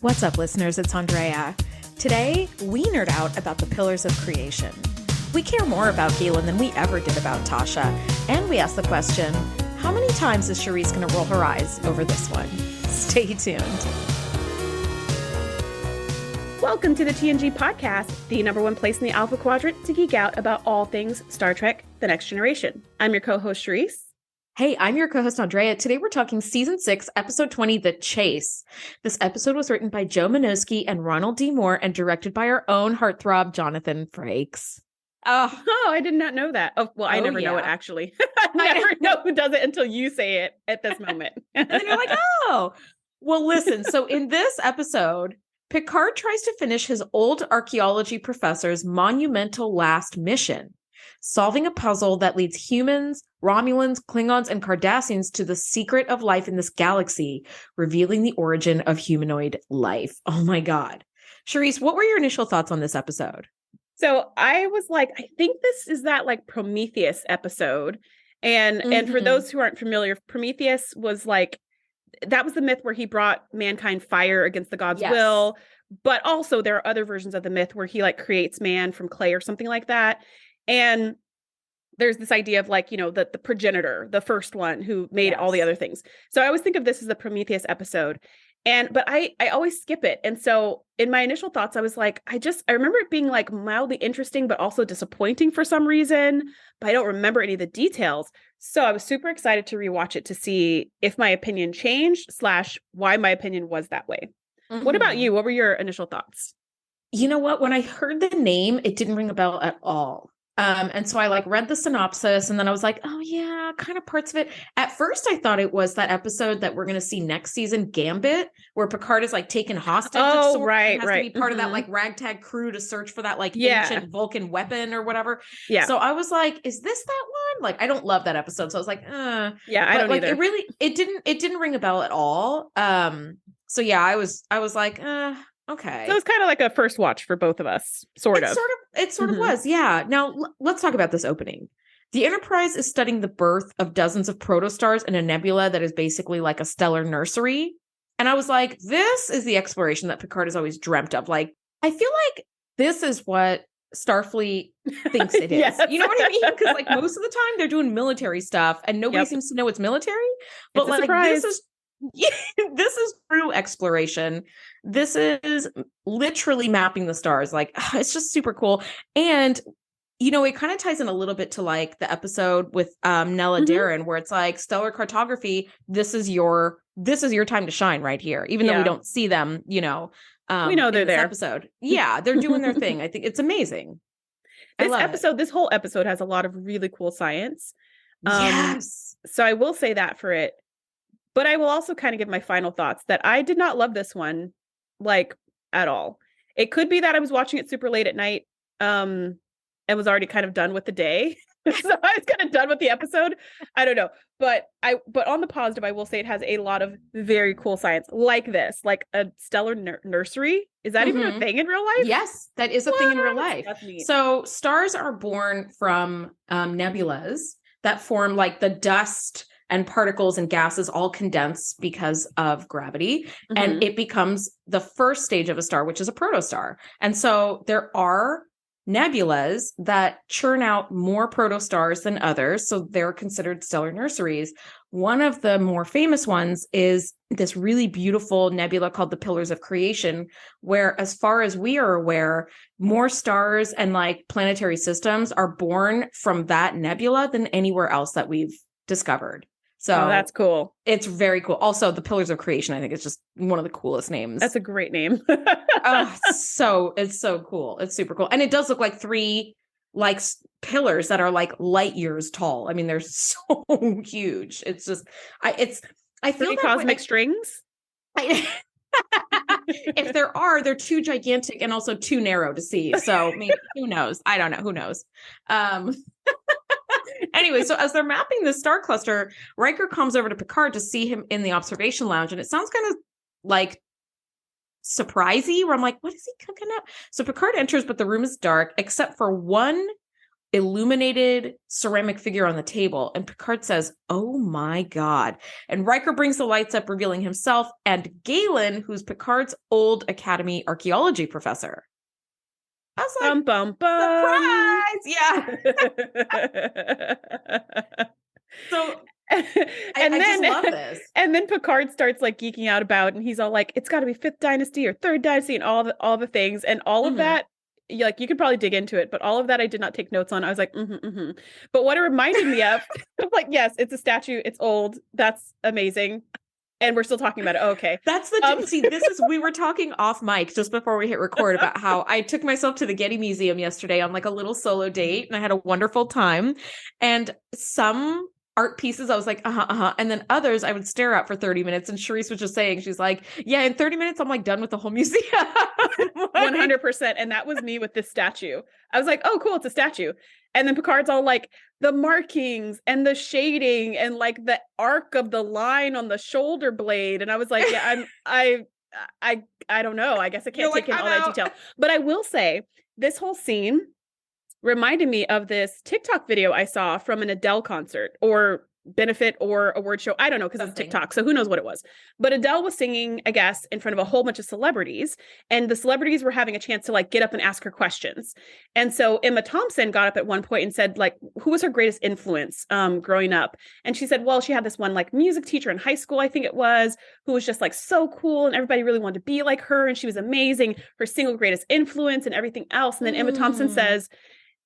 What's up, listeners? It's Andrea. Today, we nerd out about the pillars of creation. We care more about Galen than we ever did about Tasha, and we ask the question, how many times is Shereese going to roll her eyes over this one? Stay tuned. Welcome to the TNG Podcast, the number one place in the Alpha Quadrant to geek out about all things Star Trek: The Next Generation. I'm your co-host, Shereese. Hey, I'm your co-host, Andrea. Today we're talking Season 6, Episode 20, The Chase. This episode was written by Joe Minoski and Ronald D. Moore and directed by our own heartthrob, Jonathan Frakes. Oh, I did not know that. Oh, well, I never know it, actually. I never know who does it until you say it at this moment. And then you're like, oh. Well, listen, so in this episode, Picard tries to finish his old archaeology professor's monumental last mission, solving a puzzle that leads humans, Romulans, Klingons, and Cardassians to the secret of life in this galaxy, revealing the origin of humanoid life. Oh my God. Shereese, what were your initial thoughts on this episode? So I was like, I think this is that like Prometheus episode. And for those who aren't familiar, Prometheus was like, that was the myth where he brought mankind fire against the god's will. But also there are other versions of the myth where he like creates man from clay or something like that. And there's this idea of like, you know, the progenitor, the first one who made all the other things. So I always think of this as the Prometheus episode. But I always skip it. And so in my initial thoughts, I was like, I remember it being like mildly interesting, but also disappointing for some reason, but I don't remember any of the details. So I was super excited to rewatch it to see if my opinion changed / why my opinion was that way. What about you? What were your initial thoughts? You know what? When I heard the name, it didn't ring a bell at all. And so I like read the synopsis and then I was like, oh yeah, kind of parts of it. At first I thought it was that episode that we're going to see next season, Gambit, where Picard is like taken hostage. Oh, right. Has to be part of that like ragtag crew to search for that like ancient Vulcan weapon or whatever. Yeah. So I was like, is this that one? Like, I don't love that episode. So I was like, yeah, I don't either. It didn't ring a bell at all. So yeah, I was like, okay. So it's kind of like a first watch for both of us, sort of. It sort of was, yeah. Now, let's talk about this opening. The Enterprise is studying the birth of dozens of protostars in a nebula that is basically like a stellar nursery. And I was like, this is the exploration that Picard has always dreamt of. Like, I feel like this is what Starfleet thinks it is. Yes. You know what I mean? Because like most of the time they're doing military stuff and nobody seems to know it's military. But it's a like surprise. This is true exploration. This is literally mapping the stars. Like, it's just super cool. And, you know, it kind of ties in a little bit to like the episode with Nella Darren, where it's like stellar cartography. This is your time to shine right here. Even though we don't see them, you know, we know they're there. Episode. Yeah, they're doing their thing. I think it's amazing. This whole episode has a lot of really cool science. Yes. So I will say that for it. But I will also kind of give my final thoughts that I did not love this one, like, at all. It could be that I was watching it super late at night and was already kind of done with the day. So I was kind of done with the episode. I don't know. But on the positive, I will say it has a lot of very cool science like this, like a stellar nursery. Is that even a thing in real life? Yes, that is a thing in real life. So stars are born from nebulas that form like the dust and particles and gases all condense because of gravity. And it becomes the first stage of a star, which is a protostar. And so there are nebulas that churn out more protostars than others. So they're considered stellar nurseries. One of the more famous ones is this really beautiful nebula called the Pillars of Creation, where, as far as we are aware, more stars and like planetary systems are born from that nebula than anywhere else that we've discovered. So that's cool. It's very cool. Also, the Pillars of Creation, I think, is just one of the coolest names. That's a great name. It's so cool. It's super cool. And it does look like 3 like pillars that are like light years tall. I mean, they're so huge. It's just, I feel 3 cosmic strings. If there are, they're too gigantic and also too narrow to see. So maybe, who knows? I don't know. Who knows? Anyway, so as they're mapping the star cluster, Riker comes over to Picard to see him in the observation lounge. And it sounds kind of like surprisey, where I'm like, what is he cooking up? So Picard enters, but the room is dark except for one illuminated ceramic figure on the table. And Picard says, "Oh my God." And Riker brings the lights up, revealing himself and Galen, who's Picard's old Academy archaeology professor. I was like, bum, bum. surprise! Yeah. So I just love this. And then Picard starts like geeking out about, and he's all like, it's got to be 5th Dynasty or 3rd Dynasty and all the things. And all of that, like, you could probably dig into it, but all of that I did not take notes on. I was like, But what it reminded me of, I'm like, yes, it's a statue. It's old. That's amazing. And we're still talking about it. Oh, okay. That's the, see, we were talking off mic just before we hit record about how I took myself to the Getty Museum yesterday on like a little solo date, and I had a wonderful time. And some art pieces, I was like, and then others I would stare at for 30 minutes. And Shereese was just saying, she's like, yeah, in 30 minutes, I'm like done with the whole museum. 100%. And that was me with this statue. I was like, oh, cool, it's a statue. And then Picard's all like, the markings and the shading and like the arc of the line on the shoulder blade. And I was like, yeah, I don't know. I guess I can't take in all that detail. But I will say, this whole scene reminded me of this TikTok video I saw from an Adele concert or benefit or award show. I don't know, because it's TikTok, so who knows what it was. But Adele was singing, I guess, in front of a whole bunch of celebrities, and the celebrities were having a chance to like get up and ask her questions. And so Emma Thompson got up at one point and said, like, who was her greatest influence growing up? And she said, well, she had this one like music teacher in high school, I think it was, who was just like so cool, and everybody really wanted to be like her, and she was amazing, her single greatest influence and everything else. And then Emma Thompson says,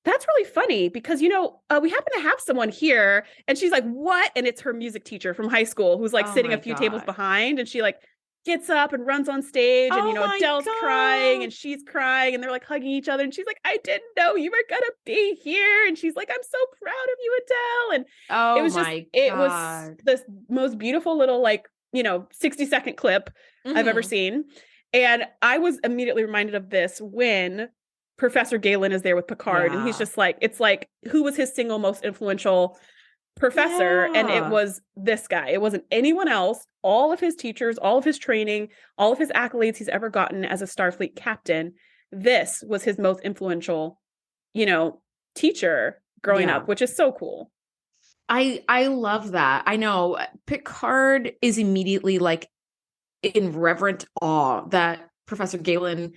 that's really funny because, we happen to have someone here. And she's like, what? And it's her music teacher from high school who's like sitting a few tables behind. And she like gets up and runs on stage. And, Adele's crying and she's crying and they're like hugging each other. And she's like, I didn't know you were going to be here. And she's like, I'm so proud of you, Adele. And it was the most beautiful little 60-second clip I've ever seen. And I was immediately reminded of this when Professor Galen is there with Picard, and he's just like, it's like, who was his single most influential professor? And it was this guy. It wasn't anyone else. All of his teachers, all of his training, all of his accolades he's ever gotten as a Starfleet captain. This was his most influential, teacher growing up, which is so cool. I love that. I know Picard is immediately like in reverent awe that Professor Galen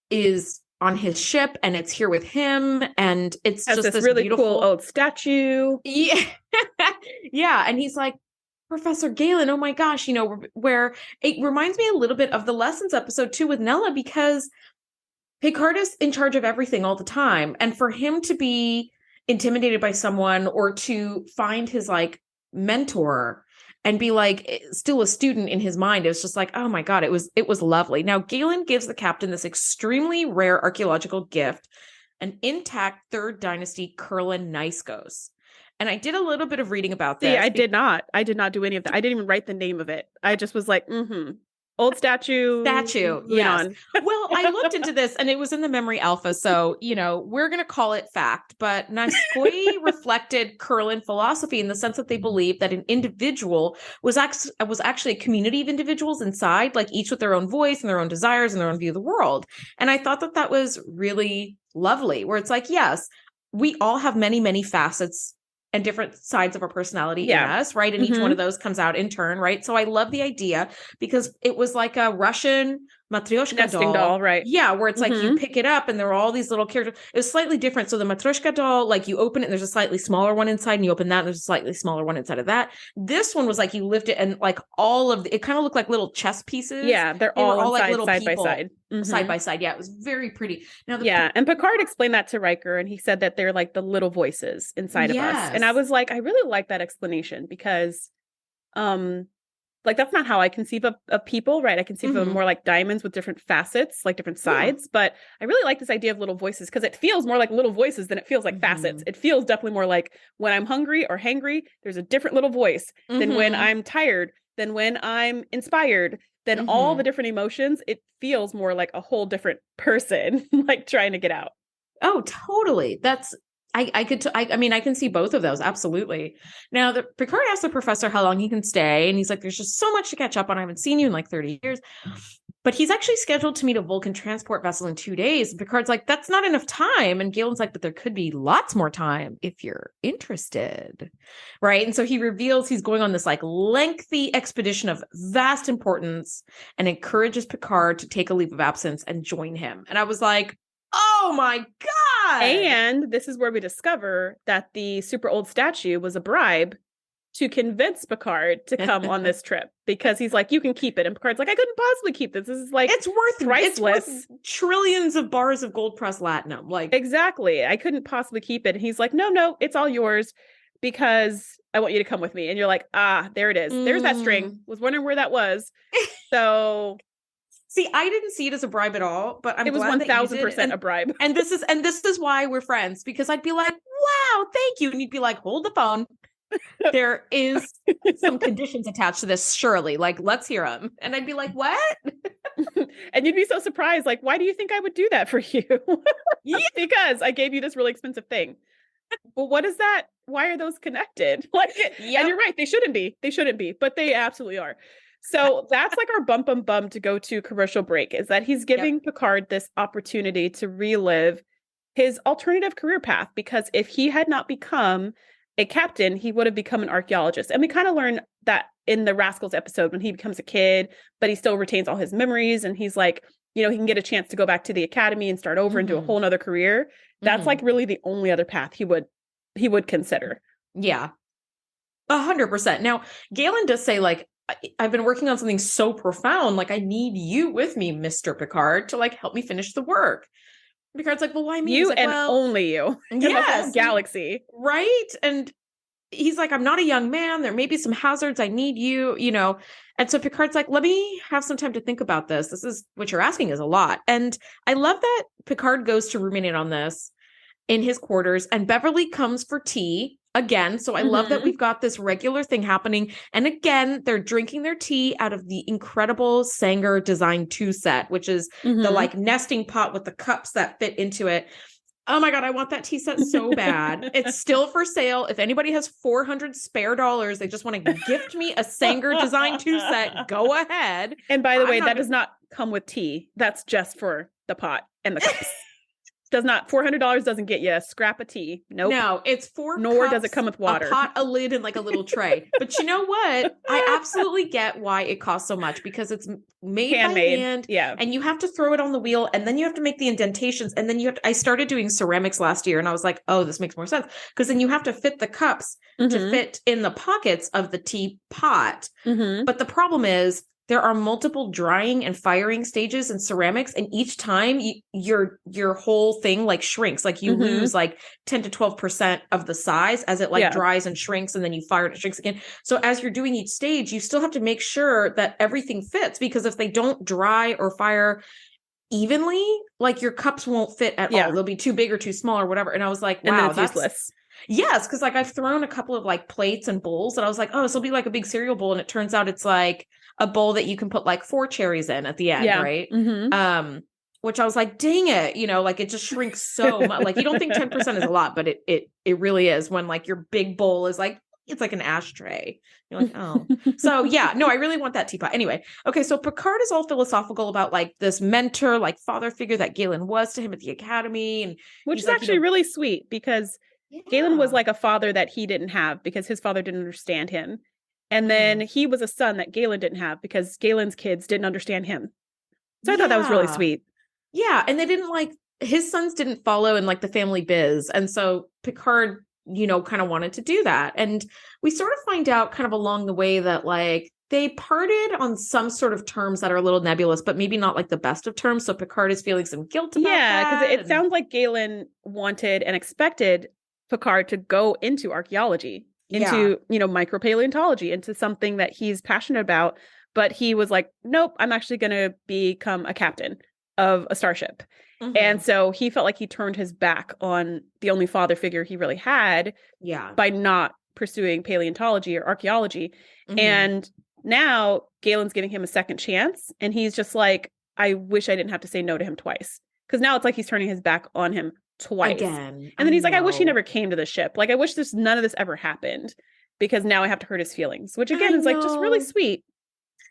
is on his ship and it's here with him, and it's just this really beautiful cool old statue. Yeah. Yeah. And he's like, Professor Galen, oh my gosh, where it reminds me a little bit of the Lessons episode too with Nella, because Picard is in charge of everything all the time. And for him to be intimidated by someone or to find his like mentor and be like still a student in his mind, it was just like, oh my God, it was lovely. Now, Galen gives the captain this extremely rare archaeological gift, an intact 3rd Dynasty Kurlan Niskos. And I did a little bit of reading about this. I did not do any of that. I didn't even write the name of it. I just was like, old statue. Yes. Well, I looked into this and it was in the Memory Alpha. So, we're going to call it fact. But Niskoi reflected Kurlan philosophy in the sense that they believed that an individual was actually a community of individuals inside, like each with their own voice and their own desires and their own view of the world. And I thought that was really lovely, where it's like, yes, we all have many, many facets and different sides of our personality in us, right? And each one of those comes out in turn, right? So I love the idea because it was like a Russian Matryoshka doll, right? Yeah, where it's like you pick it up and there are all these little characters. It was slightly different. So the Matryoshka doll, like you open it and there's a slightly smaller one inside, and you open that and there's a slightly smaller one inside of that. This one was like you lift it and like it kind of looked like little chess pieces. Yeah, they're all inside, like little side by side. Side by side. Yeah, it was very pretty. Now, and Picard explained that to Riker, and he said that they're like the little voices inside of us. And I was like, I really like that explanation because, like, that's not how I conceive of people, right? I conceive of them more like diamonds with different facets, like different sides. But I really like this idea of little voices because it feels more like little voices than it feels like facets. It feels definitely more like when I'm hungry or hangry, there's a different little voice than when I'm tired, than when I'm inspired. Then all the different emotions, it feels more like a whole different person, like trying to get out. Oh, totally. I can see both of those. Absolutely. Now, Picard asked the professor how long he can stay. And he's like, there's just so much to catch up on. I haven't seen you in like 30 years. but he's actually scheduled to meet a Vulcan transport vessel in 2 days. Picard's like, that's not enough time. And Galen's like, but there could be lots more time if you're interested. Right. And so he reveals he's going on this like lengthy expedition of vast importance and encourages Picard to take a leave of absence and join him. And I was like, oh my God. And this is where we discover that the super old statue was a bribe to convince Picard to come on this trip, because he's like, you can keep it. And Picard's like, I couldn't possibly keep this. This is like, it's worth priceless. It's worth trillions of bars of gold pressed latinum. Like, exactly. I couldn't possibly keep it. And he's like, no, it's all yours because I want you to come with me. And you're like, there it is. There's that string. Was wondering where that was. So see, I didn't see it as a bribe at all, but it was 1,000% a bribe. And this is why we're friends, because I'd be like, wow, thank you. And you'd be like, hold the phone. There is some conditions attached to this, surely. Like, let's hear them. And I'd be like, what? And you'd be so surprised. Like, why do you think I would do that for you? Yeah. Because I gave you this really expensive thing. Well, what is that? Why are those connected? Like, and you're right. They shouldn't be, but they absolutely are. So that's like our bum to go to commercial break, is that he's giving Picard this opportunity to relive his alternative career path, because if he had not become a captain, he would have become an archaeologist. And we kind of learn that in the Rascals episode when he becomes a kid, but he still retains all his memories. And he's like, he can get a chance to go back to the academy and start over and do a whole nother career. That's like really the only other path he would consider. Yeah. 100%. Now, Galen does say, like, I've been working on something so profound. Like, I need you with me, Mr. Picard, to like help me finish the work. Picard's like, well, why me? You like, and only you in the whole galaxy. Right. And he's like, I'm not a young man. There may be some hazards. I need you, And so Picard's like, let me have some time to think about this. This is what you're asking is a lot. And I love that Picard goes to ruminate on this in his quarters, and Beverly comes for tea again. So I love that we've got this regular thing happening. And again, they're drinking their tea out of the incredible Sanger Design 2 set, which is the like nesting pot with the cups that fit into it. Oh my God, I want that tea set so bad. It's still for sale. If anybody has $400 spare, they just want to gift me a Sanger Design 2 set, go ahead. And by the way, that does not come with tea. That's just for the pot and the cups. $400 doesn't get you a scrap of tea. Nope. No, it's 4 Nor cups, does it come with water. A pot, a lid, and like a little tray. But you know what? I absolutely get why it costs so much, because it's made by hand. Yeah. And you have to throw it on the wheel, and then you have to make the indentations. And then I started doing ceramics last year, and I was like, oh, this makes more sense. Because then you have to fit the cups to fit in the pockets of the teapot. But the problem is, there are multiple drying and firing stages in ceramics, and each time your whole thing like shrinks. Like you lose like 10 to 12% of the size as it like dries and shrinks, and then you fire it, it shrinks again. So as you're doing each stage, you still have to make sure that everything fits, because if they don't dry or fire evenly, like your cups won't fit at all. They'll be too big or too small or whatever. And I was like, wow, that's useless. Yes, because like I've thrown a couple of like plates and bowls, and I was like, oh, this will be like a big cereal bowl, and it turns out it's like a bowl that you can put like 4 cherries in at the end, right? Which I was like, dang it, like it just shrinks so much. Like you don't think 10% is a lot, but it really is, when like your big bowl is like, it's like an ashtray. You're like, oh. So yeah, no, I really want that teapot. Anyway, okay, so Picard is all philosophical about like this mentor, like father figure that Galen was to him at the academy, and which is like, actually really sweet, because Galen was like a father that he didn't have, because his father didn't understand him. And then he was a son that Galen didn't have, because Galen's kids didn't understand him. So I thought that was really sweet. Yeah. And they didn't like, his sons didn't follow in like the family biz. And so Picard, kind of wanted to do that. And we sort of find out kind of along the way that like they parted on some sort of terms that are a little nebulous, but maybe not like the best of terms. So Picard is feeling some guilt about that. Yeah, because it sounds like Galen wanted and expected Picard to go into archaeology, into, micropaleontology, into something that he's passionate about. But he was like, nope, I'm actually going to become a captain of a starship. And so he felt like he turned his back on the only father figure he really had by not pursuing paleontology or archaeology. And now Galen's giving him a second chance. And he's just like, I wish I didn't have to say no to him twice. Because now it's like he's turning his back on him twice. Again. And then he's like, I wish he never came to the ship. Like, I wish none of this ever happened, because now I have to hurt his feelings, which again is like just really sweet.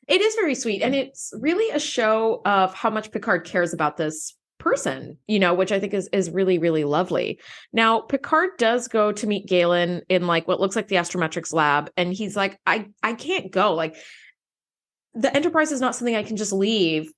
It is very sweet. And it's really a show of how much Picard cares about this person, which I think is really, really lovely. Now, Picard does go to meet Galen in like what looks like the astrometrics lab. And he's like, I can't go. Like, the Enterprise is not something I can just leave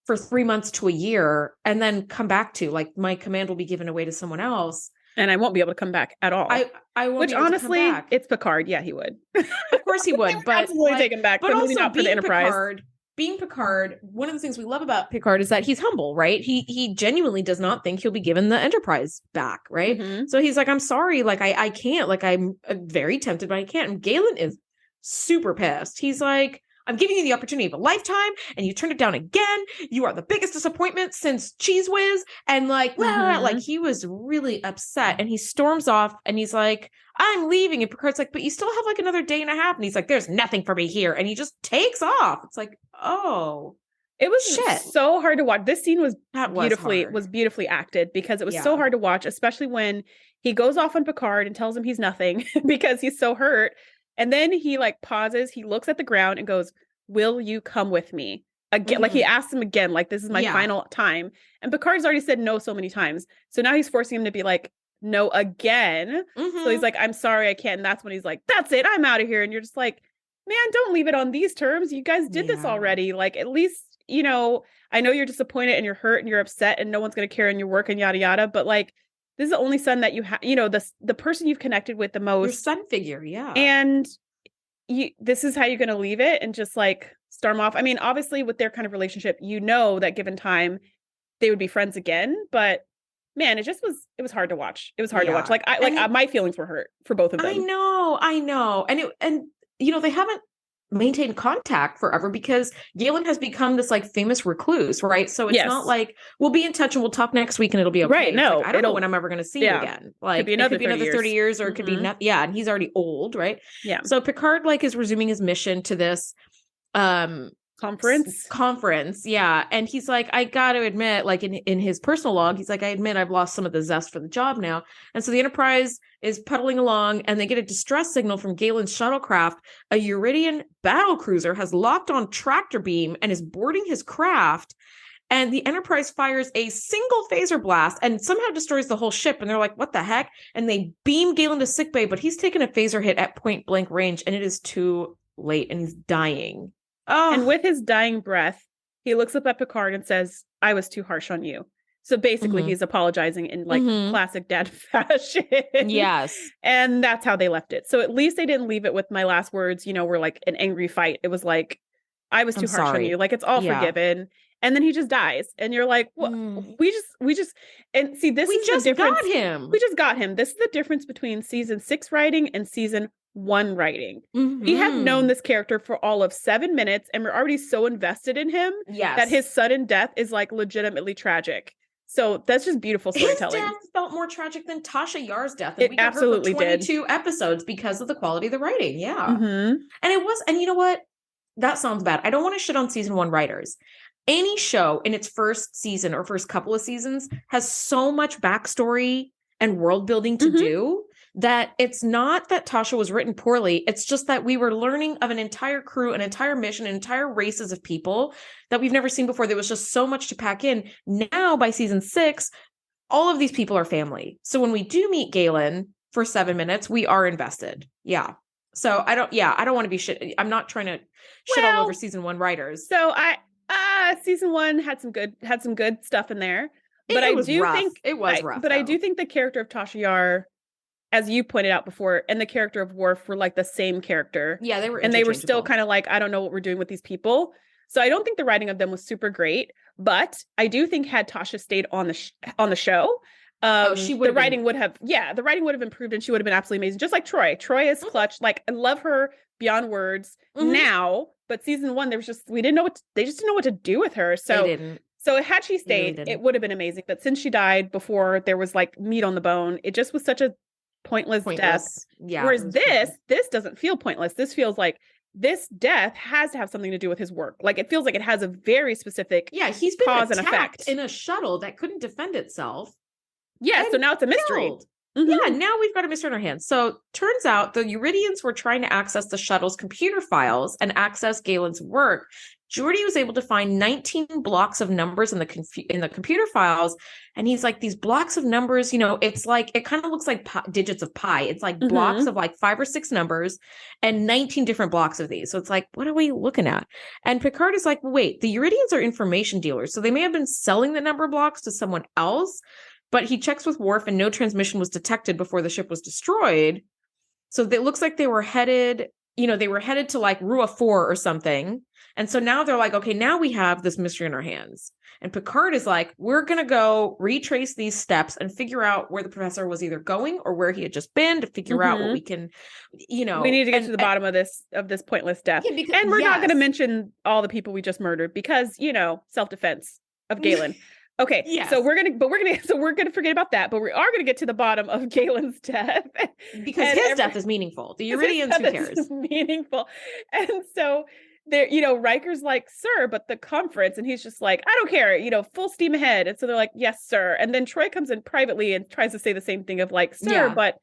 for 3 months to a year and then come back to. Like, my command will be given away to someone else. And I won't be able to come back at all. I won't. Which honestly, it's Picard. Yeah, he would. Of course he would. But absolutely take him back. But also not for the Enterprise. Being Picard, one of the things we love about Picard is that he's humble, right? He genuinely does not think he'll be given the Enterprise back, right? Mm-hmm. So he's like, I'm sorry, like I can't. Like, I'm very tempted, but I can't. And Galen is super pissed. He's like, I'm giving you the opportunity of a lifetime, and you turned it down again. You are the biggest disappointment since Cheese Whiz. And like, like he was really upset, and he storms off, and he's like, I'm leaving. And Picard's like, but you still have like another day and a half. And he's like, there's nothing for me here. And he just takes off. It's like, oh, it was so hard to watch. This scene was beautifully acted, because it was so hard to watch, especially when he goes off on Picard and tells him he's nothing because he's so hurt. And then he like pauses, he looks at the ground and goes, will you come with me? Again, like he asked him again, like, this is my final time. And Picard's already said no so many times. So now he's forcing him to be like, no again. So he's like, I'm sorry, I can't. And that's when he's like, that's it, I'm out of here. And you're just like, man, don't leave it on these terms. You guys did this already. Like, at least, I know you're disappointed and you're hurt and you're upset and no one's going to carry on your work and yada, yada. But like, this is the only son that you have, the person you've connected with the most. Your son figure, yeah. And this is how you're going to leave it and just like storm off. I mean, obviously with their kind of relationship, that given time, they would be friends again. But man, it was hard to watch. It was hard to watch. Like, my feelings were hurt for both of them. I know. And they haven't maintained contact forever because Galen has become this like famous recluse, right? So it's not like we'll be in touch and we'll talk next week and it'll be okay. Right. No, like, I don't know when I'm ever going to see you again. Like, it could be another 30 years or it could be and he's already old, right? Yeah. So Picard like is resuming his mission to this conference. Yeah. And he's like, I got to admit, like in his personal log, he's like, I admit I've lost some of the zest for the job now. And so the Enterprise is puddling along and they get a distress signal from Galen's shuttlecraft. A Euridian battlecruiser has locked on tractor beam and is boarding his craft. And the Enterprise fires a single phaser blast and somehow destroys the whole ship. And they're like, what the heck? And they beam Galen to sickbay, but he's taken a phaser hit at point blank range and it is too late and he's dying. Oh. And with his dying breath, he looks up at Picard and says, I was too harsh on you. So basically he's apologizing in like classic dad fashion. Yes. And that's how they left it. So at least they didn't leave it with my last words, were like an angry fight. It was like, I was too harsh on you. Like, it's all forgiven. And then he just dies. And you're like, well, we just, and see, this is the difference. We just got him. This is the difference between season 6 writing and season 1 writing. We have known this character for all of 7 minutes and we're already so invested in him that his sudden death is like legitimately tragic. So that's just beautiful storytelling. His death felt more tragic than Tasha Yar's death. And it absolutely did. 22 episodes because of the quality of the writing. Yeah. And you know what? That sounds bad. I don't want to shit on season 1 writers. Any show in its first season or first couple of seasons has so much backstory and world building to do that it's not that Tasha was written poorly. It's just that we were learning of an entire crew, an entire mission, entire races of people that we've never seen before. There was just so much to pack in. Now by season 6, all of these people are family. So when we do meet Galen for 7 minutes, we are invested. Yeah. So I don't want to be shit. I'm not trying to shit all over season 1 writers. So season 1 had some good stuff in there. But I do think it was rough. But I do think the character of Tasha Yar, as you pointed out before, and the character of Worf were like the same character. Yeah, they were, and they were still kind of like, I don't know what we're doing with these people. So I don't think the writing of them was super great. But I do think had Tasha stayed on the show, the writing would have improved, and she would have been absolutely amazing. Just like Troy. Troy is clutch. Like, I love her beyond words now. But season 1, they just didn't know what to do with her. So they didn't. So had she stayed, it would have been amazing. But since she died before there was like meat on the bone, it just was such a pointless death. Yeah. Whereas this doesn't feel pointless. This feels like this death has to have something to do with his work. Like, it feels like it has a very specific he's been cause and effect in a shuttle that couldn't defend itself. Yeah, so now it's a mystery. Yeah, now we've got a mystery in our hands. So turns out the Uridians were trying to access the shuttle's computer files and access Galen's work. Geordi was able to find 19 blocks of numbers in the computer files. And he's like, these blocks of numbers, it's like, it kind of looks like digits of pi. It's like blocks of like 5 or 6 numbers and 19 different blocks of these. So it's like, what are we looking at? And Picard is like, wait, the Uridians are information dealers. So they may have been selling the number blocks to someone else. But he checks with Worf and no transmission was detected before the ship was destroyed. So it looks like they were headed to like Rua 4 or something. And so now they're like, okay, now we have this mystery in our hands. And Picard is like, we're going to go retrace these steps and figure out where the professor was either going or where he had just been to figure out what we can, We need to get to the bottom of this pointless death. Yeah, and we're not going to mention all the people we just murdered because, self-defense of Galen. Okay, yes. So we're gonna forget about that, but we are gonna get to the bottom of Galen's death because his death is meaningful. The Uridians, who cares? Is meaningful, and so there, Riker's like, "Sir," but the conference, and he's just like, "I don't care," full steam ahead. And so they're like, "Yes, sir." And then Troy comes in privately and tries to say the same thing of like, "Sir," but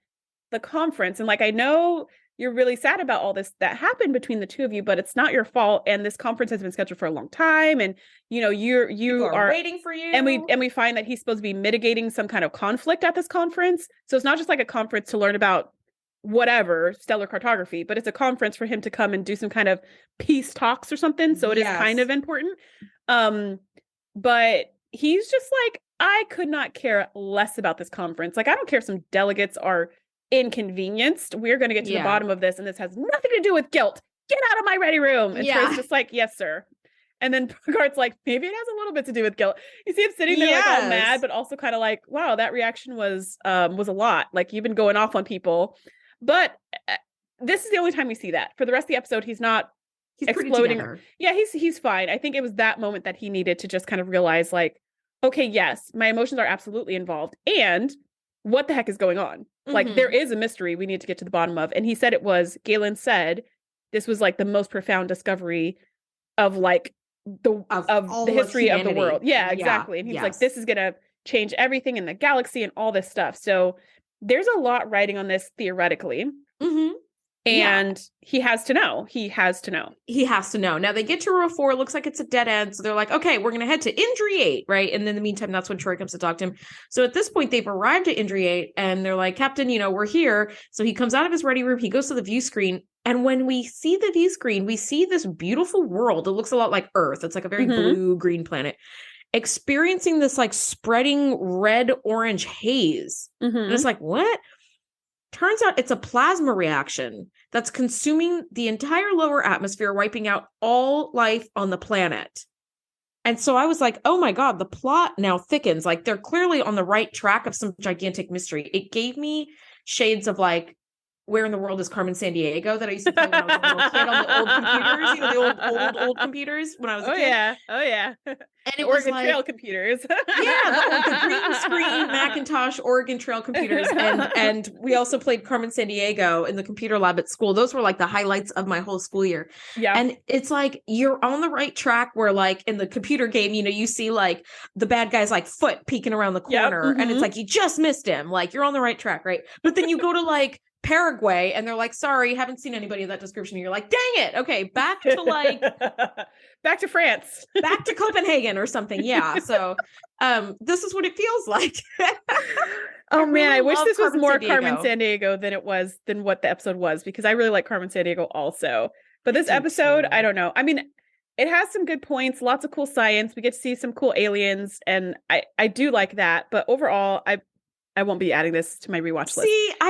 the conference, and like, I know you're really sad about all this that happened between the two of you, but it's not your fault. And this conference has been scheduled for a long time. And, you are waiting for you. And we find that he's supposed to be mitigating some kind of conflict at this conference. So it's not just like a conference to learn about whatever stellar cartography, but it's a conference for him to come and do some kind of peace talks or something. So it is kind of important. But he's just like, I could not care less about this conference. Like, I don't care if some delegates are inconvenienced. We're going to get to the bottom of this, and this has nothing to do with guilt. Get out of my ready room. And Troy's just like, yes, sir. And then Picard's like, maybe it has a little bit to do with guilt. You see him sitting there like all mad, but also kind of like, wow, that reaction was a lot. Like, you've been going off on people. But this is the only time we see that. For the rest of the episode, he's exploding. Yeah, he's fine. I think it was that moment that he needed to just kind of realize like, okay, yes, my emotions are absolutely involved. And what the heck is going on? Like, there is a mystery we need to get to the bottom of. And he said Galen said this was like the most profound discovery of like the history of the world. Yeah, exactly. And he's like, this is going to change everything in the galaxy and all this stuff. So there's a lot riding on this theoretically. And he has to know. Now they get to row 4. It looks like it's a dead end. So they're like, okay, we're going to head to Indri 8, right? And in the meantime, that's when Troy comes to talk to him. So at this point, they've arrived at Indri 8 and they're like, Captain, we're here. So he comes out of his ready room. He goes to the view screen. And when we see the view screen, we see this beautiful world. It looks a lot like Earth. It's like a very blue-green planet, experiencing this like spreading red-orange haze. And it's like, what? Turns out it's a plasma reaction that's consuming the entire lower atmosphere, wiping out all life on the planet. And so I was like, oh my God, the plot now thickens. Like, they're clearly on the right track of some gigantic mystery. It gave me shades of like, Where in the World is Carmen Sandiego that I used to play when I was a little kid on the old computers, the old computers when I was a kid. Oh yeah. And it Oregon was Trail computers. the green screen Macintosh Oregon Trail computers. And we also played Carmen Sandiego in the computer lab at school. Those were like the highlights of my whole school year. Yeah. And it's like, you're on the right track where like in the computer game, you see like the bad guy's like foot peeking around the corner. And it's like, you just missed him. Like, you're on the right track, right? But then you go to like Paraguay and they're like, sorry, haven't seen anybody of that description. And you're like, dang it. Okay, back to like back to France. Back to Copenhagen or something. Yeah. So this is what it feels like. Oh man, I wish this was more Carmen Sandiego than what the episode was, because I really like Carmen Sandiego also. But this episode, I don't know. I mean, it has some good points, lots of cool science. We get to see some cool aliens, and I do like that. But overall, I won't be adding this to my rewatch list. See, I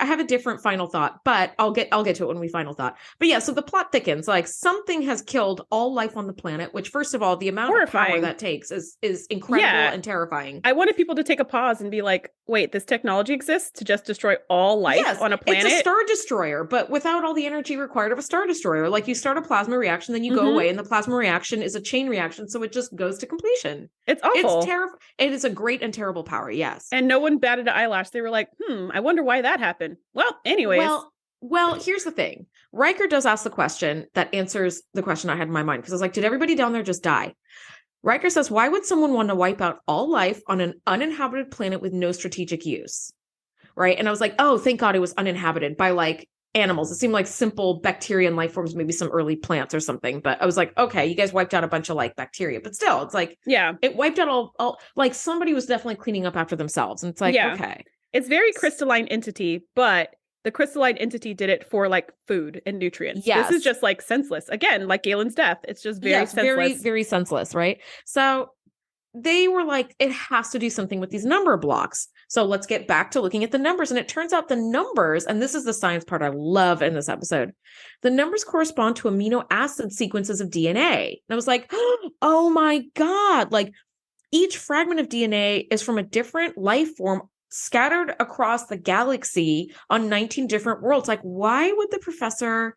have a different final thought, but I'll get to it when we final thought. But yeah, so the plot thickens. Like, something has killed all life on the planet, which, first of all, the amount of power that takes is incredible and terrifying. I wanted people to take a pause and be like, wait, this technology exists to just destroy all life on a planet? It's a star destroyer, but without all the energy required of a star destroyer. Like, you start a plasma reaction, then you go away, and the plasma reaction is a chain reaction, so it just goes to completion. It's awful. It's terrible. It is a great and terrible power, yes. And no one batted an eyelash. They were like, I wonder why that happened. Well, anyways. Well, here's the thing. Riker does ask the question that answers the question I had in my mind, because I was like, did everybody down there just die? Riker says, why would someone want to wipe out all life on an uninhabited planet with no strategic use? right? And I was like, oh, thank God it was uninhabited by like animals. It seemed like simple bacteria and life forms, maybe some early plants or something. But I was like, okay, you guys wiped out a bunch of like bacteria, but still, it's like, yeah, it wiped out all like somebody was definitely cleaning up after themselves. And it's like, okay. It's very crystalline entity, but the crystalline entity did it for like food and nutrients. Yes. This is just like senseless. Again, like Galen's death. It's just very senseless. Very, very senseless, right? So they were like, it has to do something with these number blocks. So let's get back to looking at the numbers. And it turns out the numbers, and this is the science part I love in this episode, the numbers correspond to amino acid sequences of DNA. And I was like, oh my God, like each fragment of DNA is from a different life form scattered across the galaxy on 19 different worlds. Like, why would the professor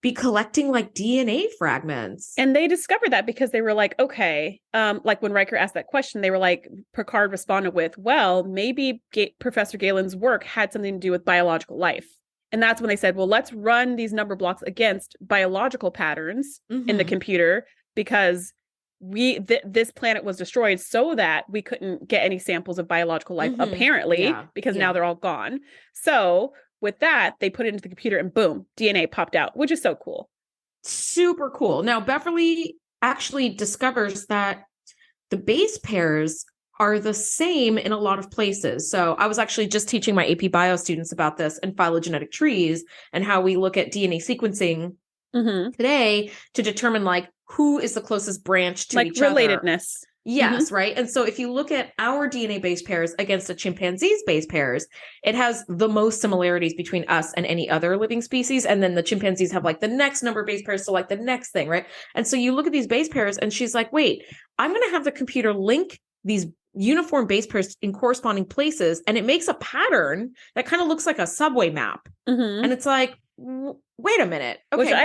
be collecting like DNA fragments? And they discovered that because they were like, okay, like when Riker asked that question, they were like, Picard responded with, well, maybe Professor Galen's work had something to do with biological life. And that's when they said, well, let's run these number blocks against biological patterns in the computer, because this planet was destroyed so that we couldn't get any samples of biological life, apparently, because now they're all gone. So with that, they put it into the computer and boom, DNA popped out, which is so cool. Super cool. Now, Beverly actually discovers that the base pairs are the same in a lot of places. So I was actually just teaching my AP Bio students about this and phylogenetic trees and how we look at DNA sequencing today to determine like who is the closest branch to each other. Like relatedness. Yes, right. And so if you look at our DNA base pairs against a chimpanzee's base pairs, it has the most similarities between us and any other living species. And then the chimpanzees have like the next number of base pairs. So like the next thing, right? And so you look at these base pairs and she's like, wait, I'm going to have the computer link these uniform base pairs in corresponding places. And it makes a pattern that kind of looks like a subway map. And it's like, wait a minute. Okay, which I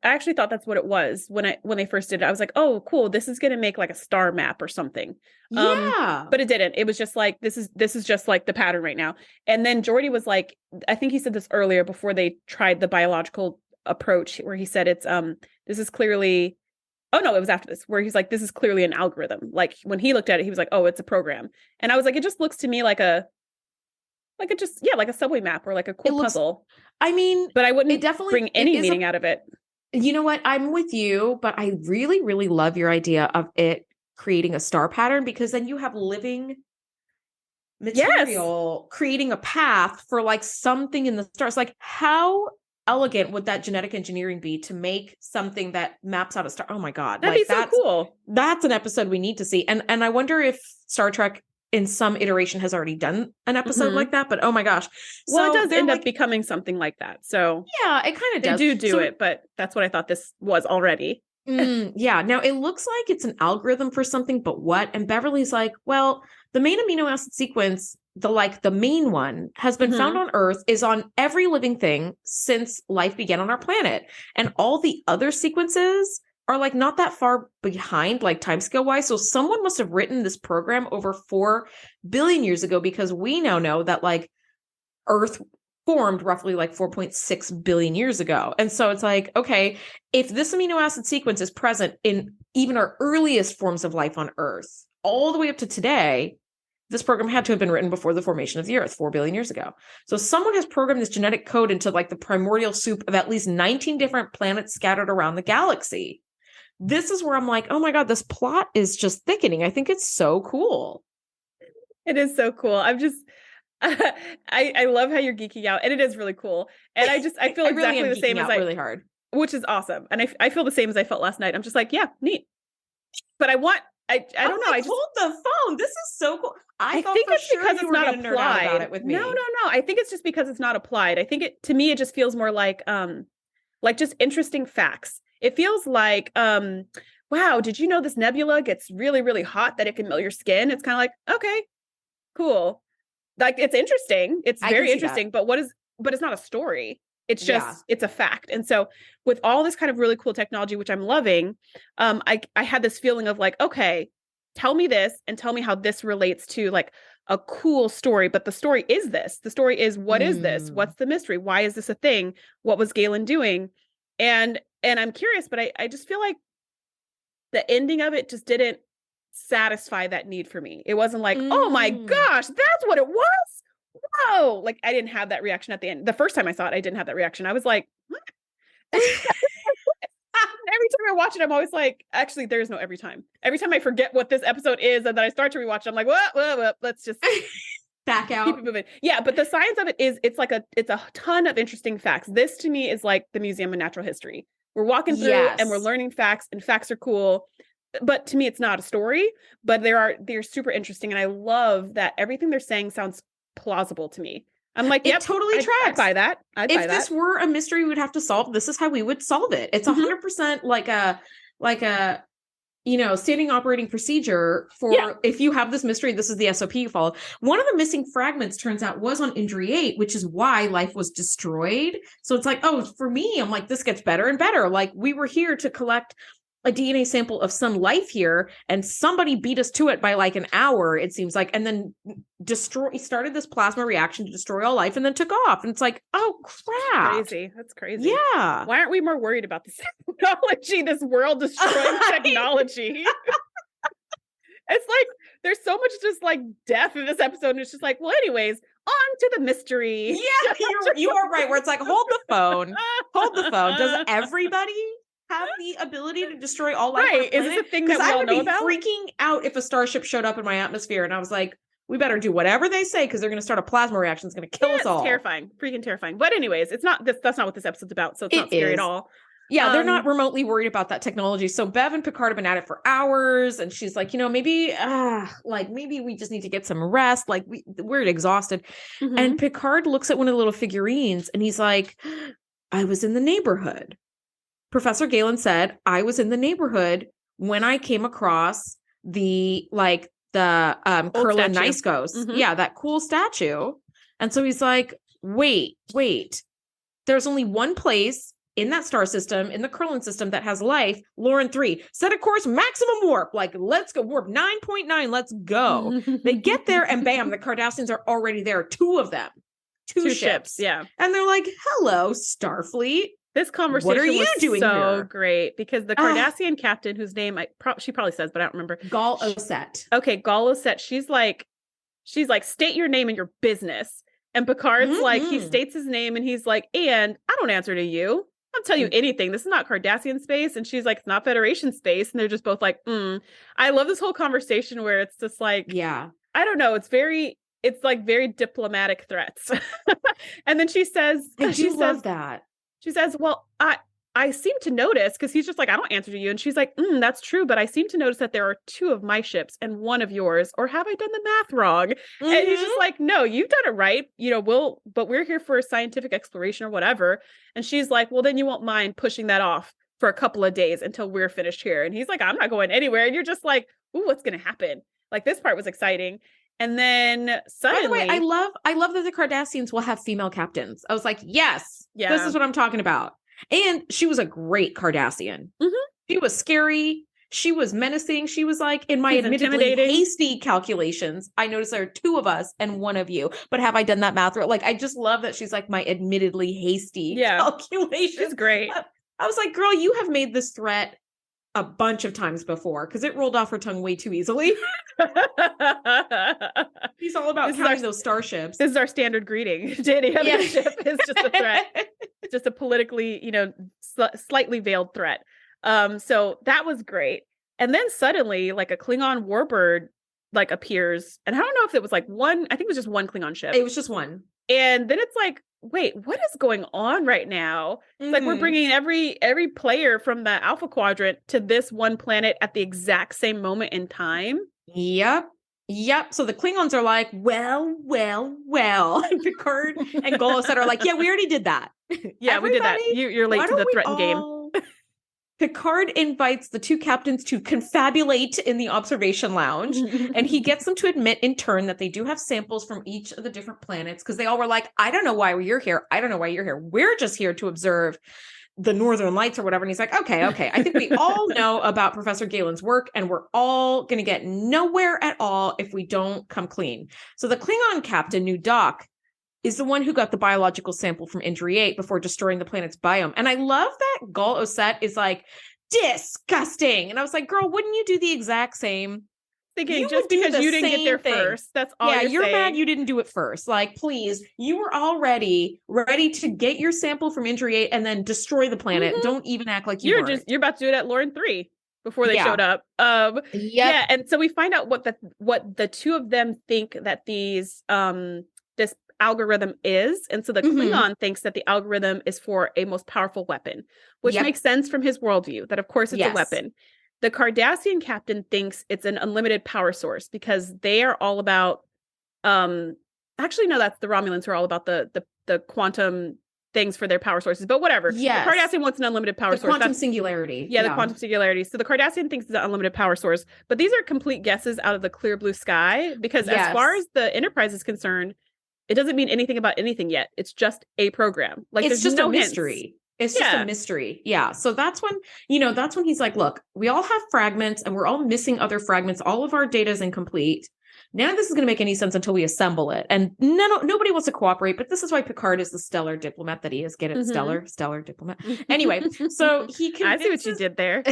actually thought that's what it was when they first did it. I was like, oh, cool. This is going to make like a star map or something. But it didn't. It was just like, this is just like the pattern right now. And then Geordi was like, I think he said this earlier before they tried the biological approach, where he said it's, this is clearly, oh no, it was after this, where he's like, this is clearly an algorithm. Like when he looked at it, he was like, oh, it's a program. And I was like, it just looks to me like a subway map or like a cool puzzle. I mean, but I wouldn't bring any meaning out of it. You know what? I'm with you, but I really, really love your idea of it creating a star pattern, because then you have living material creating a path for like something in the stars. Like, how elegant would that genetic engineering be to make something that maps out a star? Oh my God. That'd be so cool. That's an episode we need to see. And I wonder if Star Trek in some iteration has already done an episode like that, but oh my gosh. Well, it does end up becoming something like that. So yeah, it kind of does. They do it, but that's what I thought this was already. Yeah. Now it looks like it's an algorithm for something, but what? And Beverly's like, well, the main amino acid sequence, the main one, has been found on Earth, is on every living thing since life began on our planet. And all the other sequences are like not that far behind, like timescale wise. So someone must have written this program over 4 billion years ago, because we now know that like Earth formed roughly like 4.6 billion years ago. And so it's like, okay, if this amino acid sequence is present in even our earliest forms of life on Earth, all the way up to today, this program had to have been written before the formation of the Earth 4 billion years ago. So someone has programmed this genetic code into like the primordial soup of at least 19 different planets scattered around the galaxy. This is where I'm like, oh my God, this plot is just thickening. I think it's so cool. It is so cool. I'm just, I love how you're geeking out, and it is really cool. And I feel exactly the same as really hard, which is awesome. And I feel the same as I felt last night. I'm just like, yeah, neat. But I don't know. I just hold the phone. This is so cool. I think it's because it's not applied. About it with me. No. I think it's just because it's not applied. I think to me, it just feels more like just interesting facts. It feels like, wow, did you know this nebula gets really, really hot that it can melt your skin? It's kind of like, okay, cool. Like, it's interesting. It's very interesting, but it's not a story. It's just, it's a fact. And so with all this kind of really cool technology, which I'm loving, I had this feeling of like, okay, tell me this and tell me how this relates to like a cool story. But the story is this. The story is, what is this? What's the mystery? Why is this a thing? What was Galen doing? And I'm curious, but I just feel like the ending of it just didn't satisfy that need for me. It wasn't like, oh my gosh, that's what it was. whoa, like I didn't have that reaction at the end. The first time I saw it, I didn't have that reaction. I was like, what? Every time I watch it, I'm always like, actually, there's no every time. Every time I forget what this episode is, and then I start to rewatch it, I'm like, whoa, let's just back out. Keep it moving. Yeah, but the science of it is, it's a ton of interesting facts. This to me is like the Museum of Natural History. We're walking through and we're learning facts, and facts are cool. But to me, it's not a story, but they're super interesting. And I love that everything they're saying sounds plausible to me. I'm like, it totally tracks. I'd buy that. If this were a mystery we would have to solve, this is how we would solve it. It's 100% like a standing operating procedure for if you have this mystery, this is the SOP you follow. One of the missing fragments turns out was on Indri 8, which is why life was destroyed. So it's like, oh, for me, I'm like, this gets better and better. Like we were here to collect a DNA sample of some life here, and somebody beat us to it by like an hour, it seems like, and then started this plasma reaction to destroy all life and then took off. And it's like, oh crap. That's crazy. Yeah. Why aren't we more worried about this technology, this world destroying technology? It's like, there's so much just like death in this episode. And it's just like, well, anyways, on to the mystery. Yeah, you are right. Where it's like, hold the phone. Does everybody have the ability to destroy all life? Right. Is this a thing that we all know about? I would be freaking out if a starship showed up in my atmosphere and I was like, we better do whatever they say because they're going to start a plasma reaction. It's going to kill us all. Terrifying. Freaking terrifying. But anyways, that's not what this episode's about. So it's not scary at all. Yeah, they're not remotely worried about that technology. So Bev and Picard have been at it for hours, and she's like, maybe we just need to get some rest. Like we're exhausted. And Picard looks at one of the little figurines and he's like, I was in the neighborhood. Professor Galen said, I was in the neighborhood when I came across the Kurlan Niskos. Yeah, that cool statue. And so he's like, wait, there's only one place in that star system, in the Kurlan system, that has life. Lauren 3, set a course, maximum warp. Like, let's go, warp 9.9, let's go. They get there and bam, the Cardassians are already there. Two of them. Two ships. Yeah. And they're like, hello, Starfleet. This conversation was doing so great because the Cardassian captain, whose name she probably says, but I don't remember. Gal Osset. Okay, Gal Osset. She's like, state your name and your business. And Picard's like, he states his name and he's like, and I don't answer to you. I don't tell you anything. This is not Cardassian space. And she's like, it's not Federation space. And they're just both like, I love this whole conversation where it's just like, I don't know. It's like very diplomatic threats. And then she says, that. She says, well, I seem to notice, because he's just like, I don't answer to you. And she's like, that's true. But I seem to notice that there are 2 of my ships and 1 of yours. Or have I done the math wrong? And he's just like, no, you've done it right. But we're here for a scientific exploration or whatever. And she's like, well, then you won't mind pushing that off for a couple of days until we're finished here. And he's like, I'm not going anywhere. And you're just like, ooh, what's going to happen? Like, this part was exciting. And then suddenly, by the way, I love that the Cardassians will have female captains. I was like, yes, this is what I'm talking about. And she was a great Cardassian. She was scary. She was menacing. She was like, in my admittedly hasty calculations, I noticed there are 2 of us and 1 of you. But have I done that math right? Like, I just love that she's like my admittedly hasty calculations. She's great. I was like, girl, you have made this threat a bunch of times before because it rolled off her tongue way too easily. He's all about counting those starships. This is our standard greeting. Any other ship is just a threat. Just a politically, slightly veiled threat. So that was great. And then suddenly, like a Klingon warbird like appears, and I don't know if it was like one. I think it was just one Klingon ship. It was just one. And then it's like, wait, what is going on right now? It's like we're bringing every player from the Alpha Quadrant to this one planet at the exact same moment in time. Yep. So the Klingons are like, well. And Picard and Gal Osset are like, yeah, we already did that. Yeah, we did that. You're late to the threatened game. Picard invites the 2 captains to confabulate in the observation lounge, and he gets them to admit in turn that they do have samples from each of the different planets, because they all were like, I don't know why you're here. I don't know why you're here. We're just here to observe the Northern Lights or whatever. And he's like, okay. I think we all know about Professor Galen's work, and we're all going to get nowhere at all if we don't come clean. So the Klingon captain, New Doc, is the one who got the biological sample from Indri 8 before destroying the planet's biome. And I love that Gal Osset is like, disgusting. And I was like, girl, wouldn't you do the exact same thinking just because you didn't get there first, that's all you're saying. mad you didn't do it first. Like, please, you were already ready to get your sample from Injury 8 and then destroy the planet. Don't even act like you're about to do it at Lauren 3 before they showed up. Yeah, and so we find out what the two of them think that these this algorithm is, and so the Klingon thinks that the algorithm is for a most powerful weapon, which makes sense from his worldview, that of course it's a weapon. The Cardassian captain thinks it's an unlimited power source because they are all about actually no, that's the Romulans who are all about the quantum things for their power sources, but whatever. The Cardassian wants an unlimited power source. Quantum singularity. The quantum singularity. So the Cardassian thinks it's an unlimited power source, but these are complete guesses out of the clear blue sky because as far as the Enterprise is concerned, it doesn't mean anything about anything yet. It's just a program. Like it's just no a mystery. It's just a mystery. Yeah. So that's when he's like, look, we all have fragments and we're all missing other fragments. All of our data is incomplete. None of this is going to make any sense until we assemble it. And nobody wants to cooperate, but this is why Picard is the stellar diplomat that he is. Get it? Stellar diplomat. Anyway, so he convinces... I see what you did there.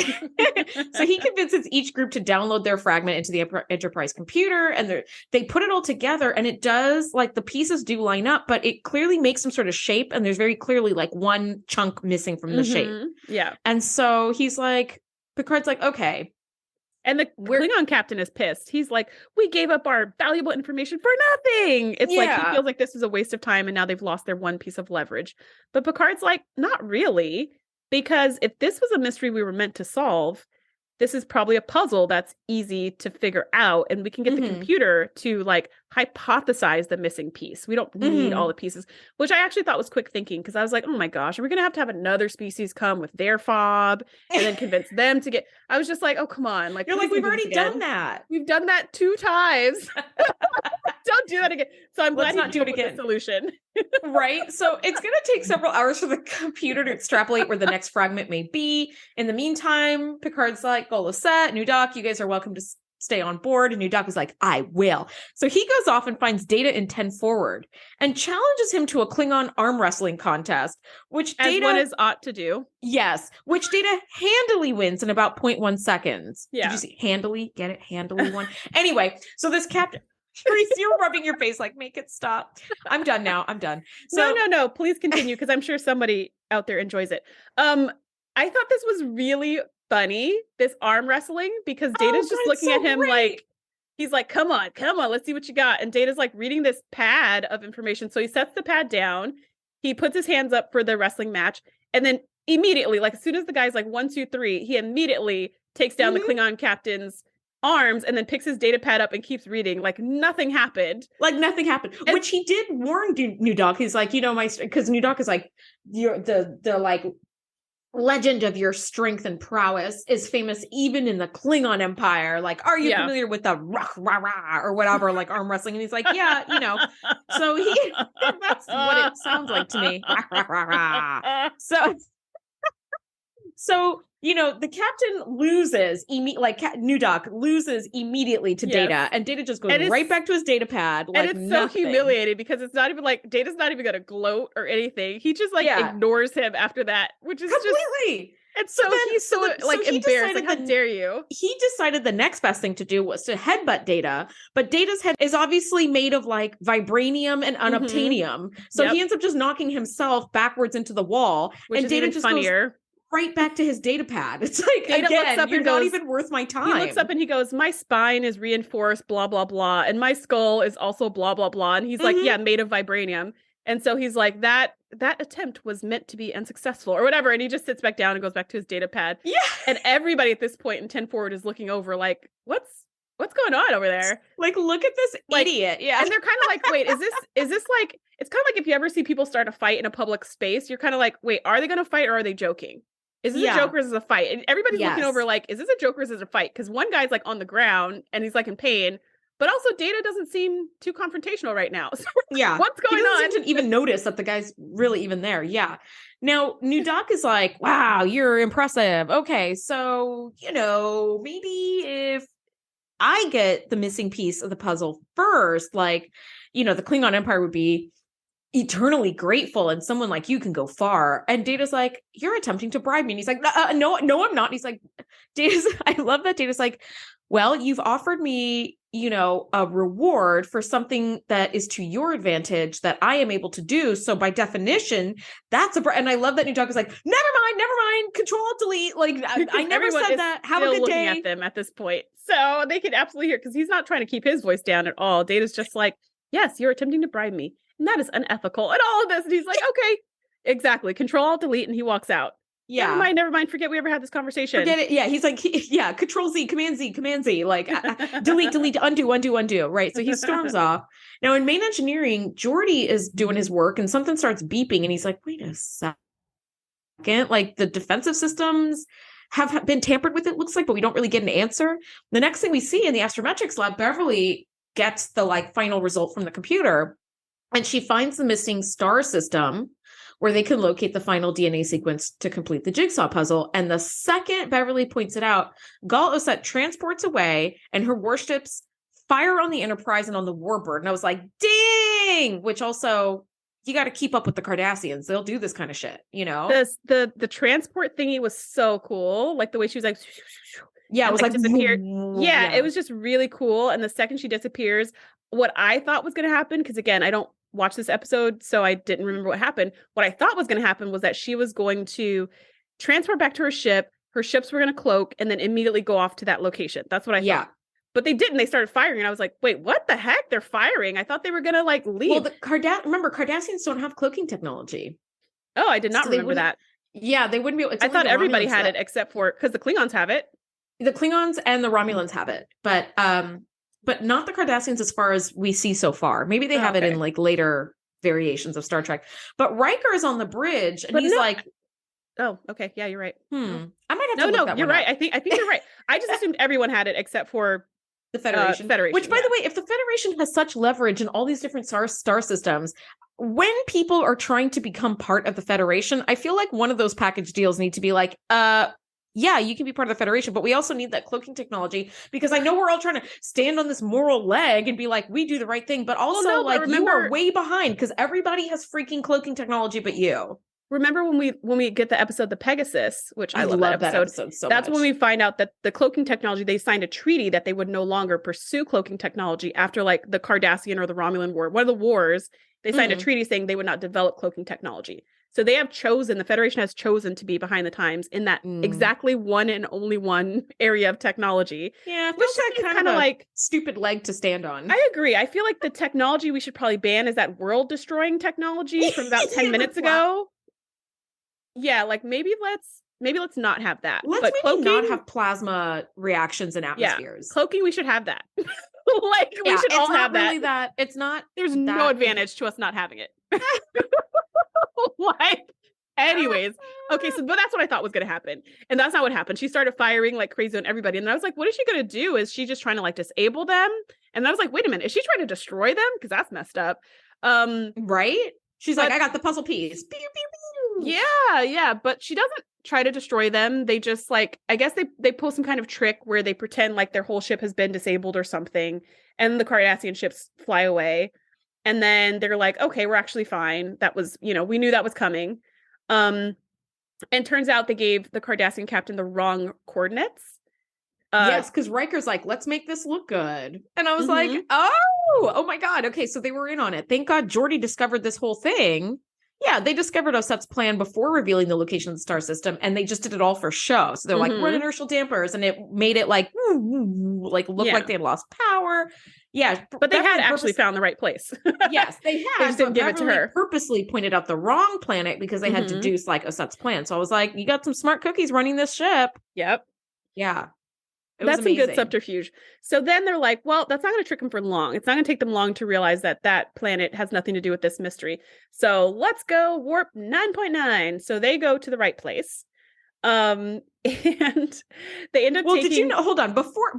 So he convinces each group to download their fragment into the Enterprise computer, and they put it all together, and it does, like, the pieces do line up, but it clearly makes some sort of shape, and there's very clearly, like, one chunk missing from the shape. Yeah. And so Picard's like, okay. And the Klingon captain is pissed. He's like, we gave up our valuable information for nothing. It's like he feels like this is a waste of time and now they've lost their one piece of leverage. But Picard's like, not really. Because if this was a mystery we were meant to solve, this is probably a puzzle that's easy to figure out. And we can get the computer to like hypothesize the missing piece. We don't need all the pieces, which I actually thought was quick thinking. Cause I was like, oh my gosh, are we going to have another species come with their fob and then convince them to get, I was just like, oh, come on. Like, you're like, we've already done that. We've done that 2 times. Don't do that again. So I'm glad not do it again. Solution. Right. So it's going to take several hours for the computer to extrapolate where the next fragment may be. In the meantime, Picard's like, goal is set. New Doc, you guys are welcome to stay on board. And New Doc is like, I will. So he goes off and finds Data in 10 Forward and challenges him to a Klingon arm wrestling contest, which as one is ought to do. Yes. Which Data handily wins in about 0.1 seconds. Yeah. Did you see handily? Get it? Handily won. Anyway, so this captain... Shereese, you're rubbing your face like, make it stop. I'm done now. I'm done. So, No. Please continue because I'm sure somebody out there enjoys it. I thought this was really funny, this arm wrestling, because Data's just looking at him like, he's like, come on, let's see what you got. And Data's like reading this pad of information. So he sets the pad down. He puts his hands up for the wrestling match. And then immediately, like as soon as the guy's like 1, 2, 3, he immediately takes down the Klingon captain's arms and then picks his data pad up and keeps reading like nothing happened. And which he did warn New Doc. He's like, because New Doc is like, you're the like legend of your strength and prowess is famous even in the Klingon Empire. Like, are you familiar with the rah rah or whatever, like arm wrestling? And he's like, yeah, So that's what it sounds like to me. So the captain loses, New Doc loses immediately to Data, and Data just goes right back to his data pad. Like, and it's so humiliating because it's not even like Data's not even going to gloat or anything. He just ignores him after that, which is completely. And so he's so embarrassed. Like, how dare you? He decided the next best thing to do was to headbutt Data, but Data's head is obviously made of like vibranium and unobtainium. So he ends up just knocking himself backwards into the wall, which and is Data even funnier. Goes right back to his data pad. It's like, Data again, you're not even worth my time. He looks up and he goes, my spine is reinforced, blah, blah, blah. And my skull is also blah, blah, blah. And he's like, yeah, made of vibranium. And so he's like, that attempt was meant to be unsuccessful or whatever. And he just sits back down and goes back to his data pad. Yeah. And everybody at this point in 10 Forward is looking over like, what's going on over there? Like, look at this idiot. Yeah. And they're kind of like, wait, is this like, it's kind of like if you ever see people start a fight in a public space, you're kind of like, wait, are they going to fight or are they joking? Is this a joke or is this a fight? And everybody's looking over like, is this a joke or is this a fight? Because one guy's like on the ground and he's like in pain, but also Data doesn't seem too confrontational right now. So what's going on? He doesn't even notice that the guy's really even there. Yeah. Now, New Doc is like, wow, you're impressive. Okay, so, maybe if I get the missing piece of the puzzle first, like, the Klingon Empire would be eternally grateful, and someone like you can go far. And Data's like, you're attempting to bribe me. And he's like, no, I'm not. And he's like, I love that Data's like, well, you've offered me, a reward for something that is to your advantage that I am able to do. So by definition, that's and I love that New Dog is like, never mind, Control Delete. Like, I never said that. Have a good day. Looking at them at this point. So they can absolutely hear, because he's not trying to keep his voice down at all. Data's just like, yes, you're attempting to bribe me. And that is unethical and all of this. And he's like, okay, exactly. Control Delete. And he walks out. Yeah. Never mind. Forget we ever had this conversation. Forget it. Yeah. He's like, Control Z, Command Z, like delete, undo. Right. So he storms off. Now in main engineering, Geordi is doing his work and something starts beeping and he's like, wait a second. Like the defensive systems have been tampered with, it looks like, but we don't really get an answer. The next thing we see in the astrometrics lab, Beverly gets the like final result from the computer and she finds the missing star system where they can locate the final DNA sequence to complete the jigsaw puzzle. And the second Beverly points it out, Gul Osset transports away and her warships fire on the Enterprise and on the Warbird. And I was like, ding! Which also, you got to keep up with the Cardassians. They'll do this kind of shit, The transport thingy was so cool. Like the way she was like, yeah, it was like disappeared. Yeah, it was just really cool. And the second she disappears, what I thought was going to happen, because again, I don't watch this episode, so I didn't remember what happened. What I thought was going to happen was that she was going to transport back to her ship. Her ships were going to cloak and then immediately go off to that location. That's what I thought. But they didn't. They started firing. And I was like, wait, what the heck? They're firing. I thought they were going to like leave. Well, remember, Cardassians don't have cloaking technology. Oh, I did not remember that. Yeah, they wouldn't be able. I thought everybody had it except for, because the Klingons have it. The Klingons and the Romulans have it. But not the Cardassians as far as we see so far. Maybe they have it in like later variations of Star Trek. But Riker is on the bridge and he's like, oh, okay. Yeah, you're right. I might have to look that you're one right. up. I think you're right. I just assumed everyone had it except for the Federation. Which, by the way, if the Federation has such leverage in all these different star systems, when people are trying to become part of the Federation, I feel like one of those package deals need to be like, yeah, you can be part of the Federation, but we also need that cloaking technology, because I know we're all trying to stand on this moral leg and be like, we do the right thing, but also you are way behind because everybody has freaking cloaking technology but you. Remember when we get the episode, the Pegasus, which I love that episode so that's much. When we find out that the cloaking technology, they signed a treaty that they would no longer pursue cloaking technology after like the Cardassian or the Romulan War. One of the wars, they signed a treaty saying they would not develop cloaking technology. So they have chosen, the Federation has chosen to be behind the times in that exactly one and only one area of technology. Yeah, which is kind of like stupid leg to stand on. I agree. I feel like the technology we should probably ban is that world destroying technology from about 10 minutes ago. Yeah, like maybe let's not have that. Let's maybe not have plasma reactions in atmospheres. Yeah, cloaking, we should have that. Like we should all have really that. It's not. There's no advantage to us not having it. Like, anyways, okay, but that's what I thought was going to happen, and that's not what happened. She started firing like crazy on everybody, and I was like, what is she going to do? Is she just trying to like disable them? And I was like, wait a minute, is she trying to destroy them? Because that's messed up. Right? She's like, I got the puzzle piece. Pew, pew, pew. Yeah, but she doesn't try to destroy them. They just like, I guess they pull some kind of trick where they pretend like their whole ship has been disabled or something, and the Cardassian ships fly away. And then they're like, okay, we're actually fine. That was, we knew that was coming. And turns out they gave the Cardassian captain the wrong coordinates. Yes, because Riker's like, let's make this look good. And I was like, oh my God. Okay, so they were in on it. Thank God Geordi discovered this whole thing. Yeah, they discovered Osset's plan before revealing the location of the star system, and they just did it all for show. So they're like, run inertial dampers, and it made it like look like they had lost power. Yeah, but they had actually found the right place. Yes, they had. They just didn't give it to her. Purposely pointed out the wrong planet because they had deduced like Osset's plan. So I was like, you got some smart cookies running this ship. Yep. Yeah. That's some good subterfuge. So then they're like, well, that's not going to trick them for long. It's not going to take them long to realize that that planet has nothing to do with this mystery. So let's go warp 9.9. So they go to the right place. And they end up taking... did you know, hold on, before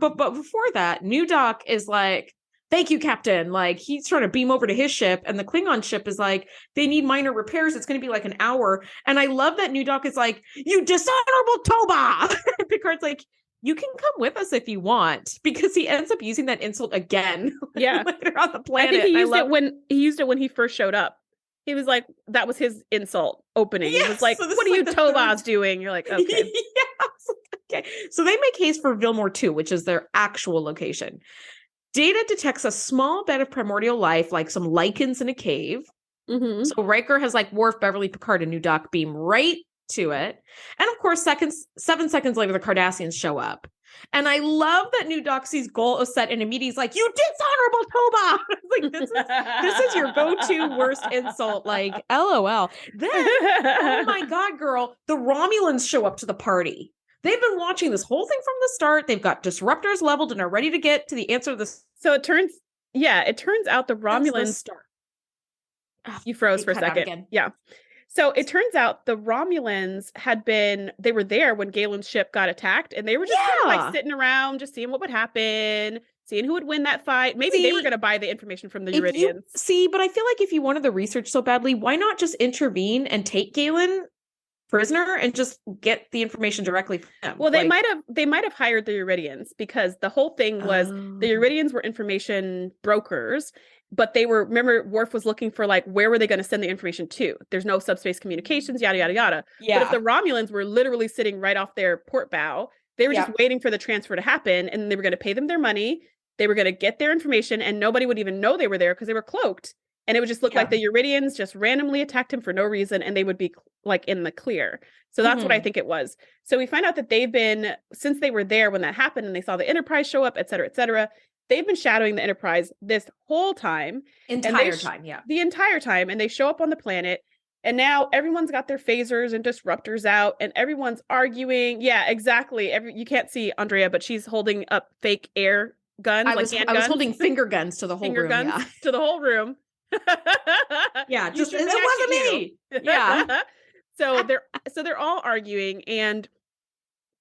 that, New Doc is like, thank you, Captain. Like, he's trying to beam over to his ship, and the Klingon ship is like, they need minor repairs. It's going to be like an hour. And I love that New Doc is like, you dishonorable Toba! Picard's like, you can come with us if you want, because he ends up using that insult again. Yeah, later on the planet. I think he used it when he first showed up. He was like, that was his insult opening. Yes, it was like, so what are you Tobas doing? You're like, okay. Yes. Okay. So they make haste for Vilmore 2, which is their actual location. Data detects a small bed of primordial life, like some lichens in a cave. Mm-hmm. So Riker has like Worf, Beverly, Picard, and New Doc beam right to it. And of course, 7 seconds later, the Cardassians show up. And I love that New Doc sees Gol Osset and immediately is like, you dishonorable Toba! Like, this is your go-to worst insult. Like, LOL. Then, oh my God, girl, the Romulans show up to the party. They've been watching this whole thing from the start. They've got disruptors leveled and are ready to get to the answer to this. So it turns out the Romulans... You froze for a second. Yeah. So it turns out the Romulans they were there when Galen's ship got attacked, and they were just kind of like sitting around, just seeing what would happen, seeing who would win that fight. Maybe they were going to buy the information from the Uridians. But I feel like if you wanted the research so badly, why not just intervene and take Galen prisoner and just get the information directly from them? Well, they might have hired the Uridians, because the whole thing was the Uridians were information brokers. But remember, Worf was looking for like, where were they going to send the information to? There's no subspace communications, yada, yada, yada. Yeah. But if the Romulans were literally sitting right off their port bow, they were just waiting for the transfer to happen, and they were going to pay them their money. They were going to get their information, and nobody would even know they were there because they were cloaked. And it would just look like the Uridians just randomly attacked him for no reason, and they would be like in the clear. So that's what I think it was. So we find out that since they were there when that happened and they saw the Enterprise show up, et cetera, they've been shadowing the Enterprise this whole time. The entire time. And they show up on the planet. And now everyone's got their phasers and disruptors out, and everyone's arguing. Yeah, exactly. You can't see Andrea, but she's holding up fake air guns. I was holding finger guns to the whole room. To the whole room. Yeah, just it wasn't me. Yeah. So they're all arguing, and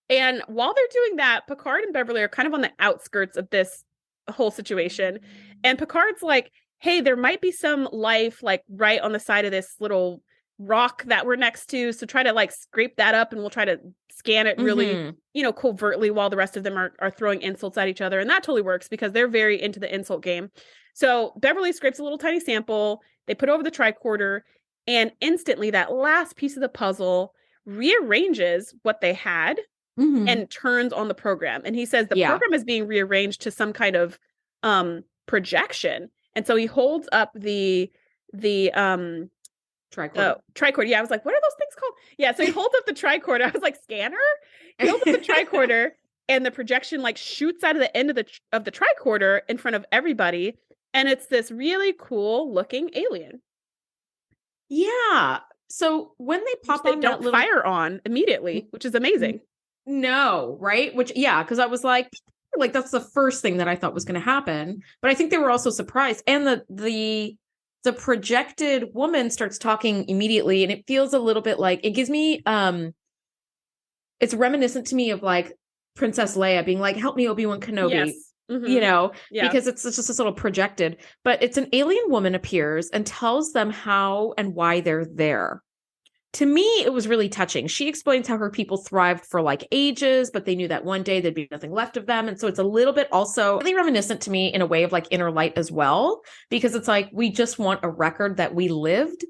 while they're doing that, Picard and Beverly are kind of on the outskirts of this whole situation. And Picard's like, hey, there might be some life like right on the side of this little rock that we're next to, so try to like scrape that up, and we'll try to scan it really covertly, while the rest of them are throwing insults at each other. And that totally works because they're very into the insult game. So Beverly scrapes a little tiny sample, they put over the tricorder, and instantly that last piece of the puzzle rearranges what they had and turns on the program. And he says the program is being rearranged to some kind of projection. And so he holds up the tricorder. Tricorder. Yeah, I was like, what are those things called? Yeah, so he holds up the tricorder. I was like, scanner? He holds up the tricorder, and the projection like shoots out of the end of the tricorder in front of everybody. And it's this really cool looking alien. Yeah. So when they pop on, they don't fire on immediately, which is amazing. No, right? Because I was like that's the first thing that I thought was going to happen. But I think they were also surprised. And the projected woman starts talking immediately, and it feels a little bit like, it gives me it's reminiscent to me of like Princess Leia being like, help me, Obi-Wan Kenobi. Yes. Because it's just this little projected, but it's an alien woman appears and tells them how and why they're there. To me, it was really touching. She explains how her people thrived for like ages, but they knew that one day there'd be nothing left of them. And so it's a little bit also really reminiscent to me in a way of like Inner Light as well, because it's like, we just want a record that we lived.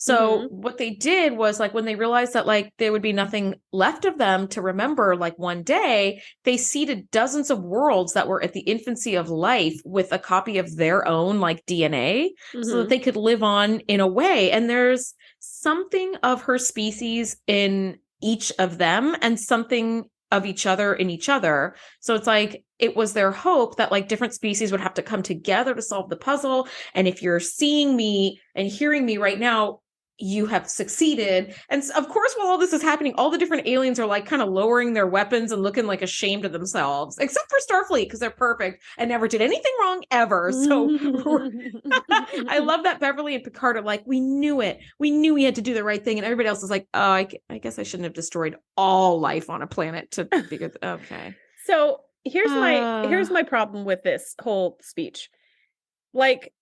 So what they did was like, when they realized that like there would be nothing left of them to remember, like one day, they seeded dozens of worlds that were at the infancy of life with a copy of their own like DNA so that they could live on in a way. And there's something of her species in each of them and something of each other in each other. So it's like, it was their hope that like different species would have to come together to solve the puzzle. And if you're seeing me and hearing me right now, you have succeeded. And of course, while all this is happening, all the different aliens are like kind of lowering their weapons and looking like ashamed of themselves, except for Starfleet, because they're perfect and never did anything wrong ever. So I love that Beverly and Picard are like, we knew it. We knew we had to do the right thing. And everybody else is like, oh, I guess I shouldn't have destroyed all life on a planet to be good. Okay. So here's my problem with this whole speech. Like,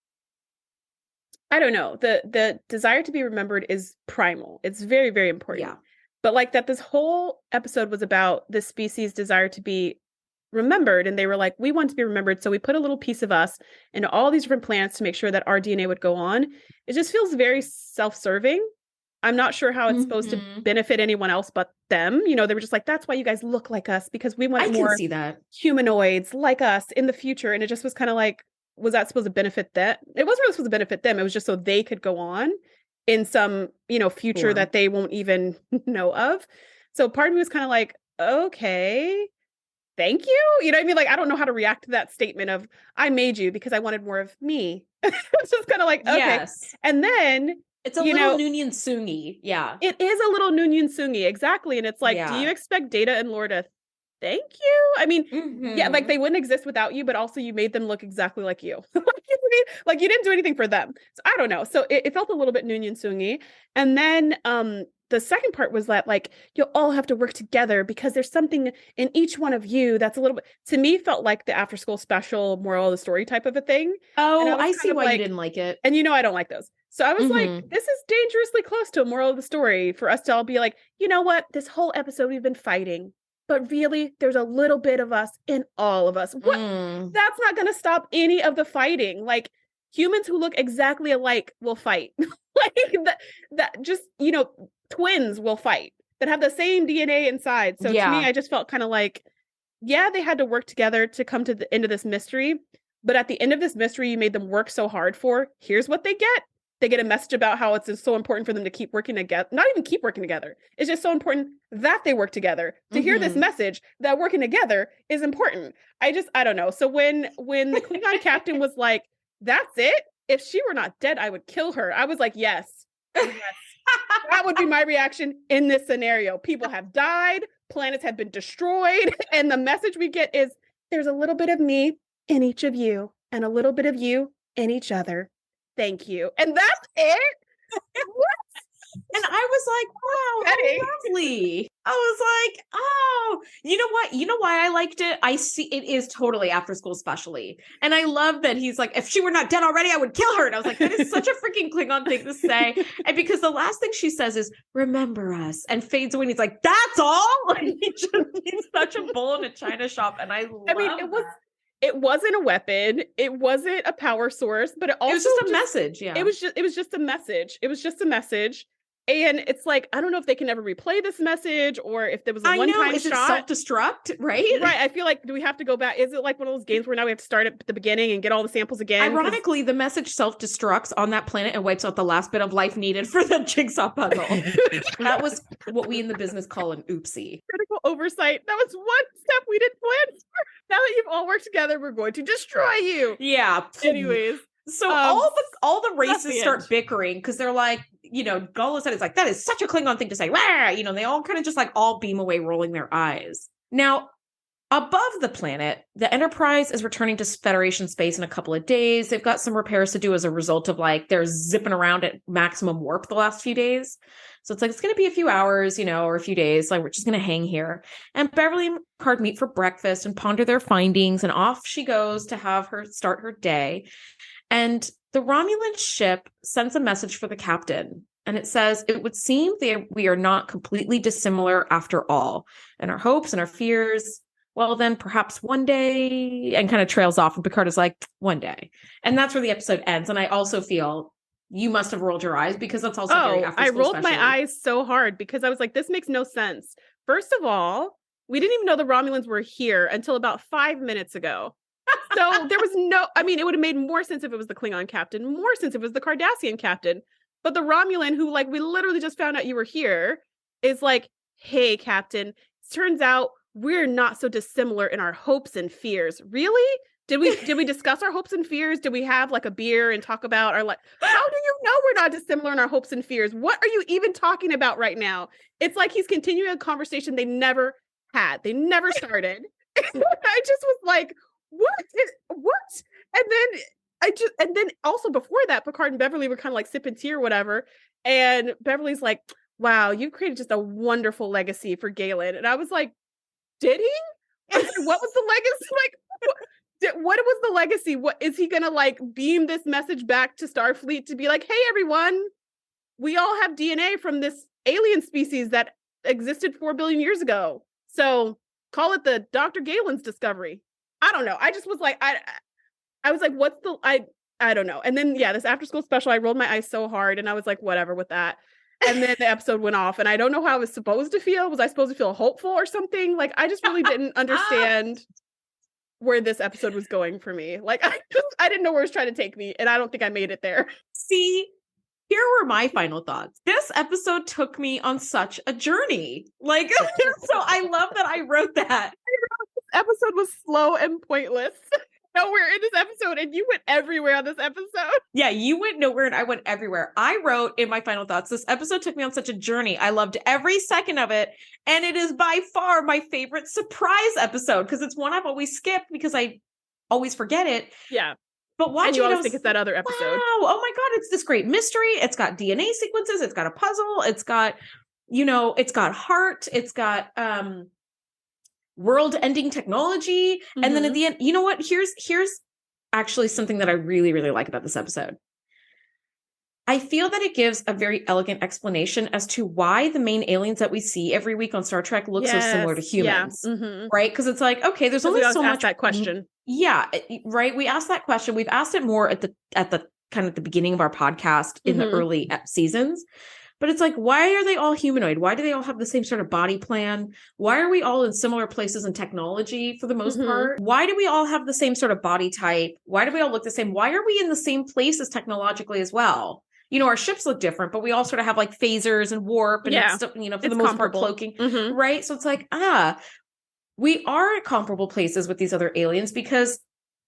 I don't know. The desire to be remembered is primal. It's very, very important. Yeah. But like that this whole episode was about the species' desire to be remembered. And they were like, we want to be remembered. So we put a little piece of us into all these different plants to make sure that our DNA would go on. It just feels very self-serving. I'm not sure how it's supposed to benefit anyone else but them. You know, they were just like, that's why you guys look like us, because we want more see that. humanoids like us in the future. And it just was kind of like, was that supposed to benefit that? It wasn't really supposed to benefit them. It was just so they could go on in some, you know, future that they won't even know of. So part of me was kind of like, okay, thank you. You know what I mean? Like, I don't know how to react to that statement of, I made you because I wanted more of me. It's just kind of like, okay. Yes. And then it's a little Noonien Soongi. Yeah. It is a little Noonien Soongi. Exactly. And it's like, do you expect Data and Lore to thank you? I mean, yeah, like they wouldn't exist without you, but also you made them look exactly like you. Like you didn't do anything for them. So I don't know. So it felt a little bit Noonien Soongi. And then the second part was that like you'll all have to work together because there's something in each one of you that's a little bit, to me, felt like the after school special moral of the story type of a thing. Oh, I see why you didn't like it. And you know I don't like those. So I was like, this is dangerously close to a moral of the story for us to all be like, you know what? This whole episode we've been fighting, but really there's a little bit of us in all of us. What? That's not going to stop any of the fighting. Like humans who look exactly alike will fight. Like that just, you know, twins will fight that have the same DNA inside. So to me, I just felt kind of like, yeah, they had to work together to come to the end of this mystery. But at the end of this mystery, you made them work so hard for, here's what they get. They get a message about how it's so important for them to keep working together. Not even keep working together. It's just so important that they work together. To hear this message that working together is important. I don't know. So when the Klingon captain was like, that's it. If she were not dead, I would kill her. I was like, yes. That would be my reaction in this scenario. People have died. Planets have been destroyed. And the message we get is there's a little bit of me in each of you and a little bit of you in each other. Thank you. And that's it. What? And I was like, wow, how lovely. I was like, oh, you know what? You know why I liked it? I see it is totally after school specially. And I love that he's like, if she were not dead already, I would kill her. And I was like, that is such a freaking Klingon thing to say. And because the last thing she says is, remember us, and fades away. And he's like, that's all? Like, he's such a bull in a china shop. And I mean, it wasn't a weapon. It wasn't a power source, but it was just a message. Yeah. It was just a message. It was just a message. And it's like, I don't know if they can ever replay this message or if there was a one-time shot. Is it self-destruct, right? Right. I feel like, do we have to go back? Is it like one of those games where now we have to start at the beginning and get all the samples again? Ironically, the message self-destructs on that planet and wipes out the last bit of life needed for the jigsaw puzzle. That was what we in the business call an oopsie. Critical oversight. That was one step we didn't plan for. Now that you've all worked together, we're going to destroy you. Yeah. Anyways. So all the races start bickering because they're like, you know, Galen said, it's like, that is such a Klingon thing to say. Rah! You know, they all kind of just like all beam away, rolling their eyes. Now, above the planet, the Enterprise is returning to Federation space in a couple of days. They've got some repairs to do as a result of like, they're zipping around at maximum warp the last few days. So it's like, it's going to be a few hours, you know, or a few days. Like, we're just going to hang here. And Beverly and Picard meet for breakfast and ponder their findings. And off she goes to have her start her day. And the Romulan ship sends a message for the captain. And it says, it would seem that we are not completely dissimilar after all. And our hopes and our fears, well, then perhaps one day, and kind of trails off. And Picard is like, one day. And that's where the episode ends. And I also feel you must have rolled your eyes because that's also very after school. I rolled my eyes so hard because I was like, this makes no sense. First of all, we didn't even know the Romulans were here until about 5 minutes ago. So there was it would have made more sense if it was the Klingon captain, more sense if it was the Cardassian captain. But the Romulan, who like we literally just found out you were here, is like, hey, captain, turns out we're not so dissimilar in our hopes and fears. Really? Did we discuss our hopes and fears? Did we have like a beer and talk about our like, how do you know we're not dissimilar in our hopes and fears? What are you even talking about right now? It's like he's continuing a conversation they never had. They never started. I just was like, what? And then also before that, Picard and Beverly were kind of like sipping tea or whatever. And Beverly's like, wow, you've created just a wonderful legacy for Galen. And I was like, did he? What was the legacy? Like, what was the legacy? What is he gonna like beam this message back to Starfleet to be like, hey, everyone, we all have DNA from this alien species that existed 4 billion years ago. So call it the Dr. Galen's discovery. I don't know. I just was like, I was like, what's the, I don't know. And then, yeah, this after school special, I rolled my eyes so hard and I was like, whatever with that. And then the episode went off and I don't know how I was supposed to feel. Was I supposed to feel hopeful or something? Like, I just really didn't understand where this episode was going for me. Like, I didn't know where it was trying to take me. And I don't think I made it there. See, here were my final thoughts. This episode took me on such a journey. Like, so I love that I wrote that. This episode was slow and pointless. Nowhere in this episode, and you went everywhere on this episode. Yeah, you went nowhere and I went everywhere. I wrote in my final thoughts, this episode took me on such a journey. I loved every second of it. And it is by far my favorite surprise episode because it's one I've always skipped because I always forget it. Yeah. But watching you always think it's that other episode. Wow, oh my God, it's this great mystery. It's got DNA sequences. It's got a puzzle. It's got, it's got heart. It's got world-ending technology. Mm-hmm. And then at the end, you know what? Here's actually something that I really, really like about this episode. I feel that it gives a very elegant explanation as to why the main aliens that we see every week on Star Trek look so similar to humans, right? Because it's like, okay, there's only so much. That question. Yeah, right. We asked that question. We've asked it more at the kind of the beginning of our podcast in the early seasons. But it's like, why are they all humanoid? Why do they all have the same sort of body plan? Why are we all in similar places in technology for the most part? Why do we all have the same sort of body type? Why do we all look the same? Why are we in the same places technologically as well? Our ships look different, but we all sort of have like phasers and warp and stuff, for the most part cloaking, right? So it's like, we are at comparable places with these other aliens because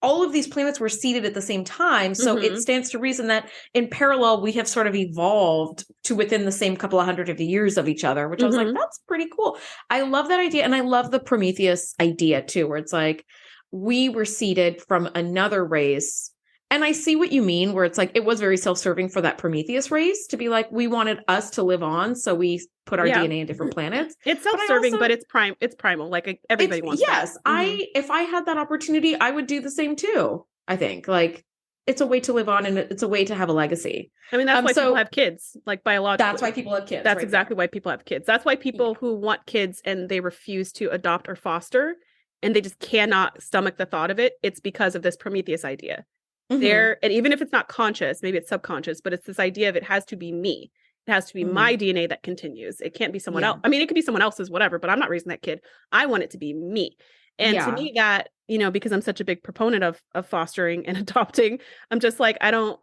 all of these planets were seeded at the same time. So it stands to reason that in parallel, we have sort of evolved to within the same couple of hundred of years of each other, which I was like, that's pretty cool. I love that idea. And I love the Prometheus idea too, where it's like, we were seeded from another race. And I see what you mean, where it's like, it was very self-serving for that Prometheus race to be like, we wanted us to live on. So we put our DNA in different planets. It's self-serving, but it's primal. Like everybody wants that. If I had that opportunity, I would do the same too. I think like it's a way to live on and it's a way to have a legacy. I mean, that's why people have kids, like biologically. That's why people have kids. That's exactly why people have kids. That's why people who want kids and they refuse to adopt or foster and they just cannot stomach the thought of it. It's because of this Prometheus idea. And even if it's not conscious, maybe it's subconscious, but it's this idea of it has to be me. It has to be my DNA that continues. It can't be someone else. I mean, it could be someone else's, whatever, but I'm not raising that kid. I want it to be me. And to me that, because I'm such a big proponent of fostering and adopting, I'm just like, I don't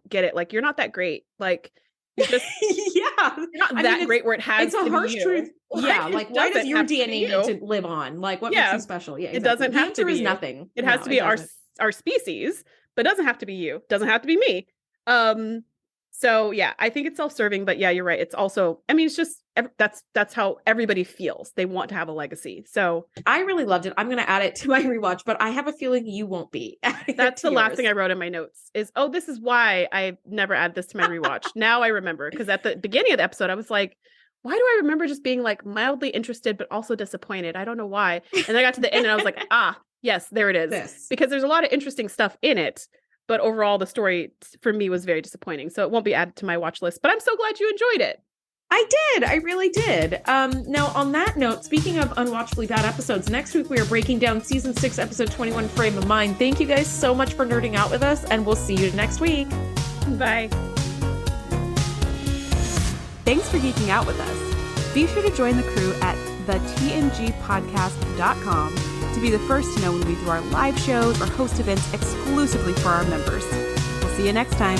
get it. Like, you're not that great. Like, you're just, you're not that great where it has it's a harsh truth. Yeah. Like, why does your DNA need to live on? Like, what makes you special? Yeah. Exactly. It doesn't have to be nothing. It has to be our species, but it doesn't have to be you. It doesn't have to be me. So yeah, I think it's self-serving, but yeah, you're right. It's also, I mean, it's just, that's how everybody feels. They want to have a legacy. So I really loved it. I'm going to add it to my rewatch, but I have a feeling you won't be. That's the last thing I wrote in my notes is, this is why I never add this to my rewatch. Now I remember, because at the beginning of the episode, I was like, why do I remember just being like mildly interested, but also disappointed? I don't know why. And then I got to the end and I was like, yes, there it is. Because there's a lot of interesting stuff in it. But overall, the story for me was very disappointing. So it won't be added to my watch list. But I'm so glad you enjoyed it. I did. I really did. Now, on that note, speaking of unwatchably bad episodes, next week we are breaking down season 6, episode 21, Frame of Mind. Thank you guys so much for nerding out with us, and we'll see you next week. Bye. Thanks for geeking out with us. Be sure to join the crew at thetngpodcast.com to be the first to know when we do our live shows or host events exclusively for our members. We'll see you next time.